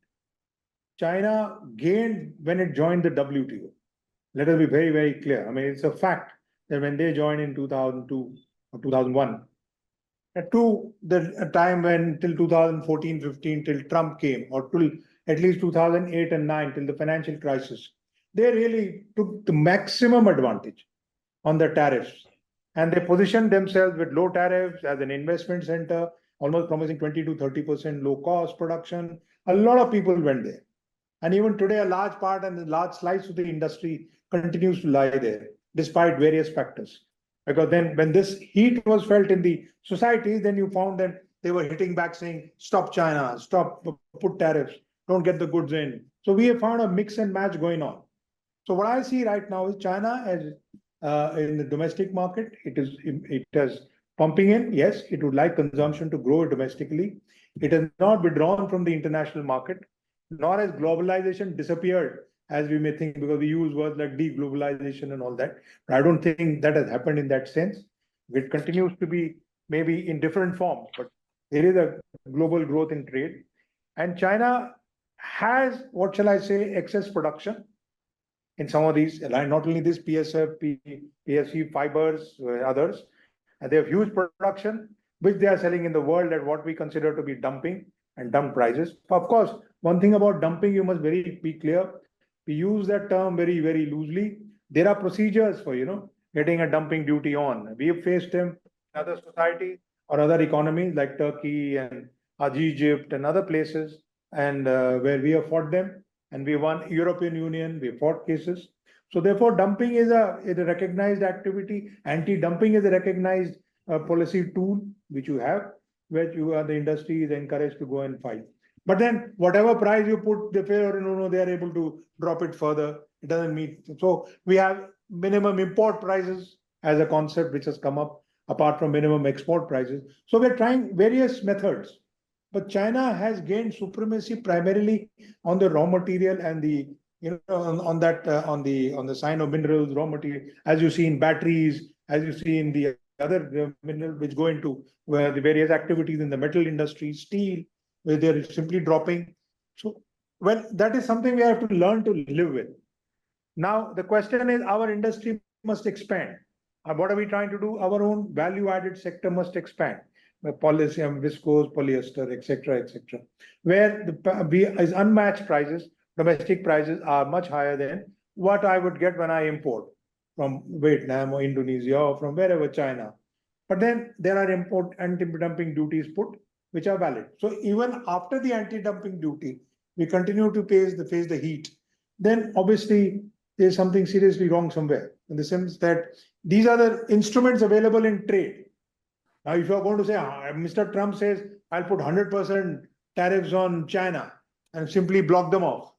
China gained when it joined the WTO. Let us be very, very clear. I mean, it's a fact that when they joined in 2002 or 2001, to the time when till 2014-15, till Trump came, or till at least 2008 and 9, till the financial crisis, they really took the maximum advantage on the tariffs. And they positioned themselves with low tariffs as an investment center, almost promising 20 to 30% low cost production. A lot of people went there. And even today, a large part and a large slice of the industry continues to lie there, despite various factors. Because then when this heat was felt in the society, then you found that they were hitting back saying, stop China, stop, put tariffs, don't get the goods in. So we have found a mix and match going on. So what I see right now is China as in the domestic market, it is pumping in. Yes, it would like consumption to grow domestically. It has not withdrawn from the international market, nor has globalization disappeared, as we may think, because we use words like deglobalization and all that. But I don't think that has happened in that sense. It continues to be maybe in different forms, but there is a global growth in trade. And China has, what shall I say, excess production in some of these, not only this PSF, PSC fibers, others. And they have huge production, which they are selling in the world at what we consider to be dumping and dump prices. Of course, one thing about dumping, you must be clear. We use that term very, very loosely. There are procedures for, getting a dumping duty on. We have faced them in other societies or other economies like Turkey and Egypt and other places, and where we have fought them. And we won European Union, we fought cases. So therefore, dumping is a recognized activity. Anti-dumping is a recognized policy tool which you have, where the industry is encouraged to go and fight. But then whatever price you put, they feel, no, they are able to drop it further. It doesn't meet. So we have minimum import prices as a concept which has come up apart from minimum export prices. So we're trying various methods. But China has gained supremacy primarily on the raw material and the on the sign of minerals, raw material, as you see in batteries, as you see in the other minerals which go into the various activities in the metal industry, steel, where they're simply dropping. So, well, that is something we have to learn to live with. Now, the question is, our industry must expand. What are we trying to do? Our own value-added sector must expand. Policy, viscose, polyester, etc., where as unmatched prices, domestic prices are much higher than what I would get when I import from Vietnam or Indonesia or from wherever, China. But then there are import anti-dumping duties put, which are valid. So even after the anti-dumping duty, we continue to face the heat. Then obviously there's something seriously wrong somewhere, in the sense that these are the instruments available in trade. Now, if you're going to say, Mr. Trump says, I'll put 100% tariffs on China and simply block them off,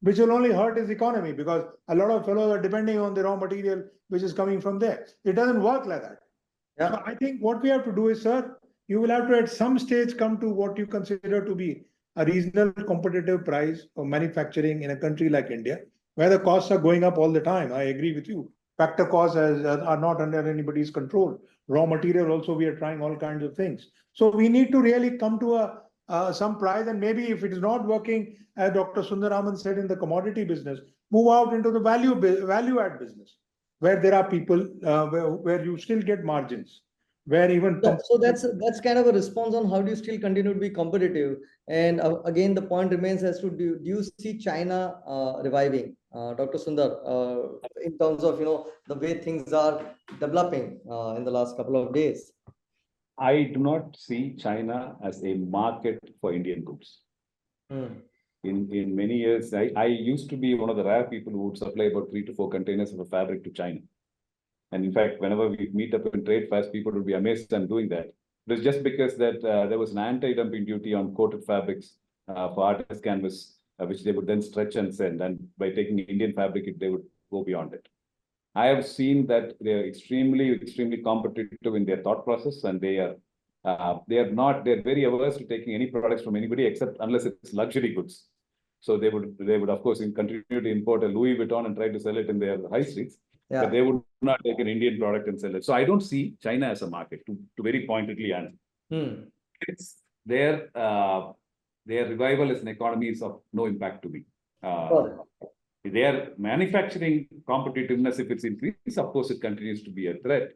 which will only hurt his economy, because a lot of fellows are depending on the raw material which is coming from there. It doesn't work like that. Yeah. So I think what we have to do is, sir, you will have to at some stage come to what you consider to be a reasonable competitive price of manufacturing in a country like India, where the costs are going up all the time. I agree with you. Factor costs are not under anybody's control. Raw material also, we are trying all kinds of things. So we need to really come to some price, and maybe if it is not working, as Dr. Sundaraman said, in the commodity business, move out into the value add business, where there are people where you still get margins. Where even so that's kind of a response on how do you still continue to be competitive. And again, the point remains as to do you see China reviving, Dr. Sundar, in terms of the way things are developing in the last couple of days? I do not see China as a market for Indian goods. In many years, I used to be one of the rare people who would supply about 3 to 4 containers of a fabric to China. And in fact, whenever we meet up in trade fairs, people would be amazed I'm doing that. It was just because that there was an anti-dumping duty on coated fabrics for artist canvas, which they would then stretch and send. And by taking Indian fabric, they would go beyond it. I have seen that they are extremely competitive in their thought process, and they're very averse to taking any products from anybody except unless it's luxury goods. So they would of course continue to import a Louis Vuitton and try to sell it in their high streets. Yeah. But they would not take an Indian product and sell it. So I don't see China as a market, to very pointedly answer. It's their their revival as an economy is of no impact to me. Got it. Their manufacturing competitiveness, if it's increased, of course, it continues to be a threat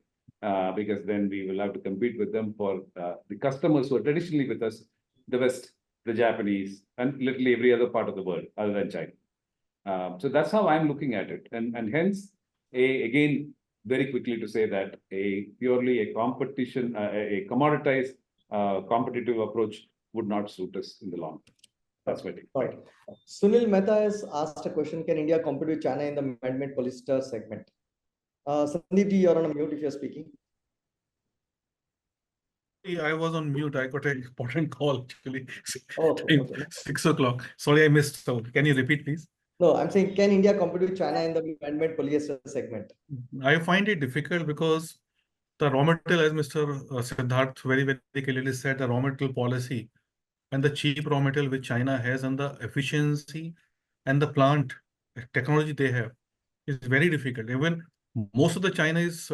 because then we will have to compete with them for the customers who are traditionally with us, the West, the Japanese, and literally every other part of the world other than China. So that's how I'm looking at it. And hence, again, very quickly to say that purely a competition, a commoditized competitive approach would not suit us in the long term. That's my take. Right. Sunil Mehta has asked a question: can India compete with China in the man-made polyester segment? Sandeep ji, you're on a mute if you're speaking. I was on mute. I got an important call actually. Okay. 6 o'clock. Sorry, I missed. So can you repeat, please? No, I'm saying, can India compete with China in the man-made polyester segment? I find it difficult because the raw material, as Mr. Siddharth very, very clearly said, the raw material policy and the cheap raw material which China has and the efficiency and the plant technology they have is very difficult. Even most of the China is,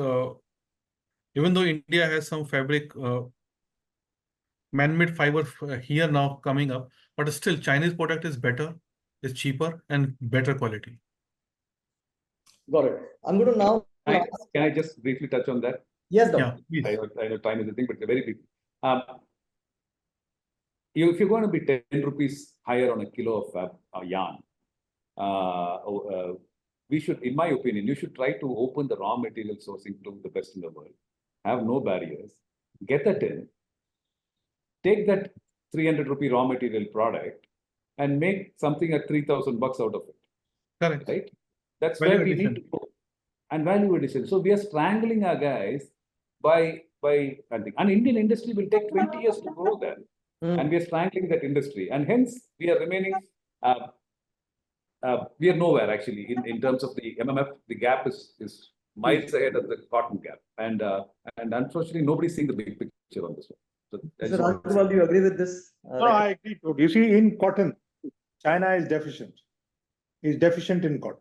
even though India has some fabric, man-made fiber here now coming up, but still Chinese product is better, is cheaper and better quality. Got it. I'm going to now. Can I just briefly touch on that? Yes, Doctor. Yeah, I know time is the thing, but very brief. If you're going to be 10 rupees higher on a kilo of yarn, we should, in my opinion, you should try to open the raw material sourcing to the best in the world. Have no barriers. Get that in. Take that 300 rupee raw material product and make something at 3,000 bucks out of it. correct. Right? That's Value where we addition. need to go. And value addition. So we are strangling our guys by and Indian industry will take 20 years to grow there. And we are strangling that industry. And hence we are remaining, we are nowhere actually in terms of the MMF. The gap is miles ahead of the cotton gap. And unfortunately, nobody's seeing the big picture on this one. So Mr. Rajgopal, do you agree with this? No, I agree. You see, in cotton, China is deficient. Is deficient in cotton.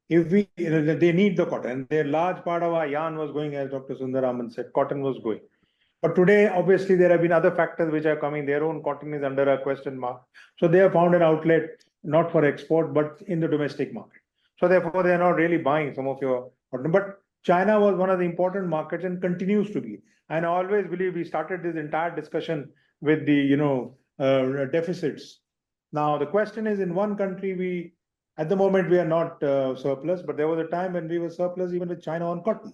If they need the cotton, their large part of our yarn was going, as Dr. Sundaraman said, cotton was going. But today, obviously, there have been other factors which are coming. Their own cotton is under a question mark. So they have found an outlet, not for export, but in the domestic market. So therefore, they are not really buying some of your cotton. But China was one of the important markets and continues to be. And I always believe we started this entire discussion with the, deficits. Now, the question is, in one country, at the moment, we are not surplus, but there was a time when we were surplus even with China on cotton.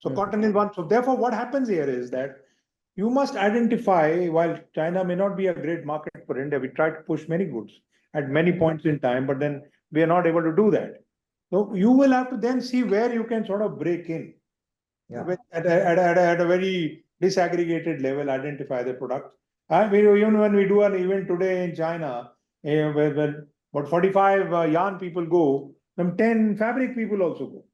So cotton is one. So therefore, what happens here is that you must identify, while China may not be a great market for India, we try to push many goods at many points in time, but then we are not able to do that. So you will have to then see where you can sort of break in. Yeah. At a very disaggregated level, identify the product. Even when we do an event today in China, where about 45 yarn people go, then 10 fabric people also go.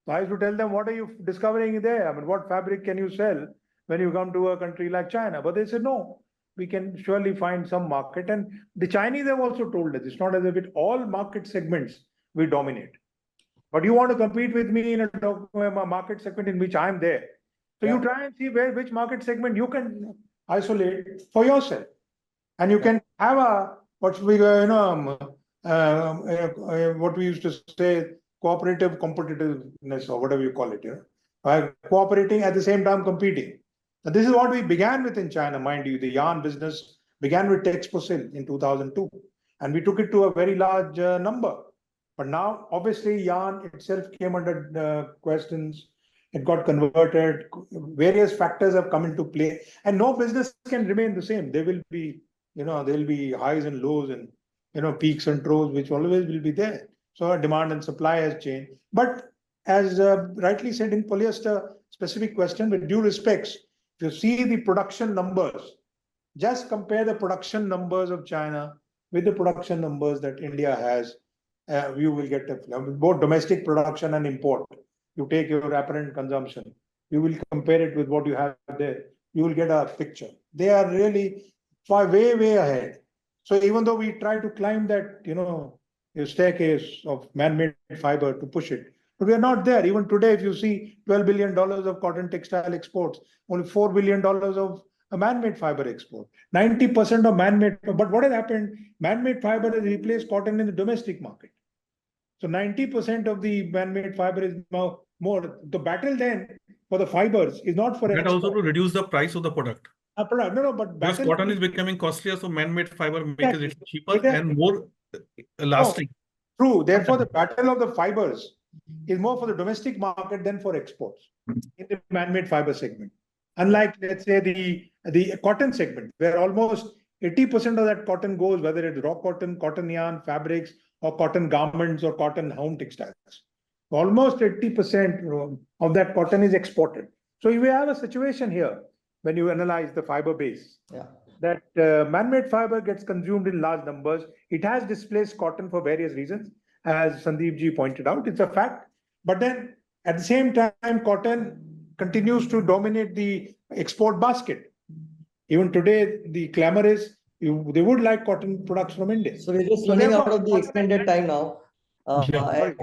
So I used to tell them, what are you discovering there? I mean, what fabric can you sell when you come to a country like China? But they said, no, we can surely find some market. And the Chinese have also told us, it's not as if it all market segments we dominate. But you want to compete with me in a market segment in which I'm there. So you try and see which market segment you can isolate for yourself. And you can have what we used to say, cooperative competitiveness, or whatever you call it, cooperating at the same time competing. Now, this is what we began with in China, mind you. The yarn business began with Textile in 2002, and we took it to a very large number. But now, obviously, yarn itself came under questions. It got converted. Various factors have come into play, and no business can remain the same. There will be, there'll be highs and lows, and peaks and troughs, which always will be there. So demand and supply has changed. But as rightly said in polyester specific question, with due respects, if you see the production numbers, just compare the production numbers of China with the production numbers that India has. You will get both domestic production and import. You take your apparent consumption, you will compare it with what you have there. You will get a picture. They are really far way ahead. So even though we try to climb that, staircase of man-made fiber to push it, but we are not there. Even today, if you see $12 billion of cotton textile exports, only $4 billion of a man-made fiber export. 90% of man-made, but what has happened? Man-made fiber has replaced cotton in the domestic market. So 90% of the man-made fiber is now more. The battle then for the fibers is not for That export. also to reduce the price of the product. No, but Because battle cotton is becoming costlier, so man-made fiber makes Exactly. it cheaper and more lasting. True. Therefore, the battle of the fibers is more for the domestic market than for exports in the man-made fiber segment. Unlike, let's say, the cotton segment, where almost 80% of that cotton goes, whether it's raw cotton, cotton yarn, fabrics, or cotton garments or cotton home textiles. Almost 80% of that cotton is exported. So you have a situation here when you analyze the fiber base. Yeah. That man-made fiber gets consumed in large numbers. It has displaced cotton for various reasons, as Sandeep ji pointed out. It's a fact. But then at the same time, cotton continues to dominate the export basket. Even today, the clamor is they would like cotton products from India. So we're just running out of the extended time now. Yeah.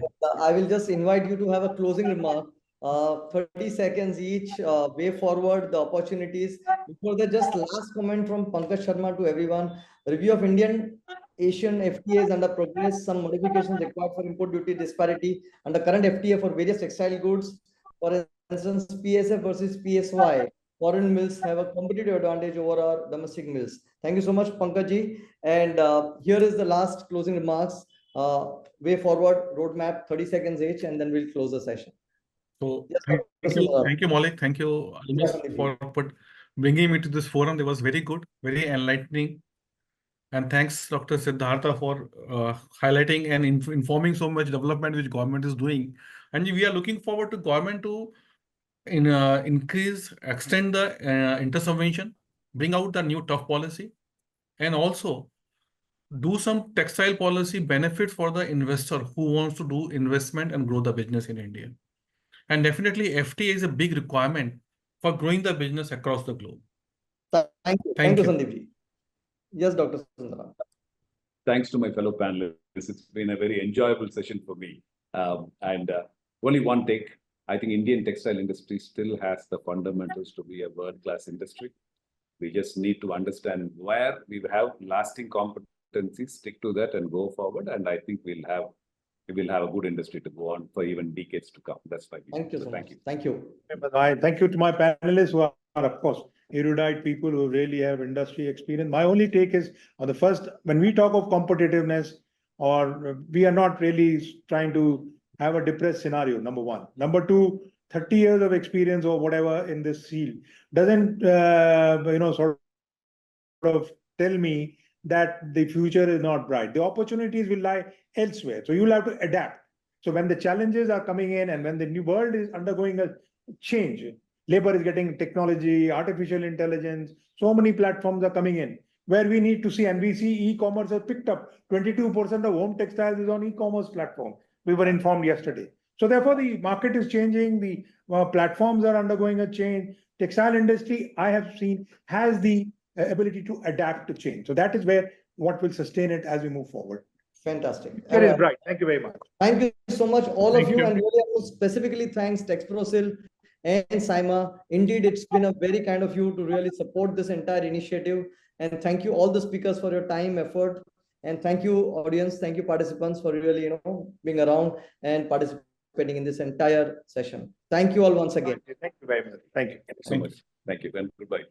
I will just invite you to have a closing remark. 30 seconds each, way forward, the opportunities. Before that, just last comment from Pankaj Sharma to everyone. Review of Indian Asian FTAs under progress, some modifications required for import duty disparity under current FTA for various textile goods. For instance, PSF versus PSY. Foreign mills have a competitive advantage over our domestic mills. Thank you so much, Pankaj ji. And here is the last closing remarks. Way forward, roadmap, 30 seconds each, and then we'll close the session. So Yes, thank you, Maulik. Thank you, Almus, Sandeep. for bringing me to this forum. It was very good, very enlightening. And thanks, Dr. Siddhartha, for highlighting and informing so much development which government is doing. And we are looking forward to government to increase, extend the inter-subvention, bring out the new tough policy, and also do some textile policy benefit for the investor who wants to do investment and grow the business in India. And definitely FTA is a big requirement for growing the business across the globe. Thank you. Thank you, Sandeep ji. Yes, Dr. Sundaram. Thanks to my fellow panelists. It's been a very enjoyable session for me. Only one take. I think Indian textile industry still has the fundamentals to be a world-class industry. We just need to understand where we have lasting competencies, stick to that and go forward. And I think we will have a good industry to go on for even decades to come. That's my vision. Thank you so much. Thank you. Thank you to my panelists who are, of course, erudite people who really have industry experience. My only take is on the first, when we talk of competitiveness, or we are not really trying to have a depressed scenario, number one. Number two, 30 years of experience or whatever in this field doesn't, sort of tell me that the future is not bright. The opportunities will lie elsewhere. So you'll have to adapt. So when the challenges are coming in and when the new world is undergoing a change, labor is getting technology, artificial intelligence, so many platforms are coming in where we need to see, and we see e-commerce has picked up. 22% of home textiles is on e-commerce platform. We were informed yesterday. So therefore the market is changing, the platforms are undergoing a change. Textile industry, I have seen, has the ability to adapt to change. So that is where what will sustain it as we move forward. Fantastic. It is bright. Thank you very much. Thank you so much, all of Thank you. you. And really specifically thanks Texprosil and Saima. Indeed, it's been a very kind of you to really support this entire initiative. And thank you all the speakers for your time, effort. And thank you, audience. Thank you, participants, for really, being around and participating in this entire session. Thank you all once again. Thank you very much. Thank you. Thank you so much. Thank you and goodbye.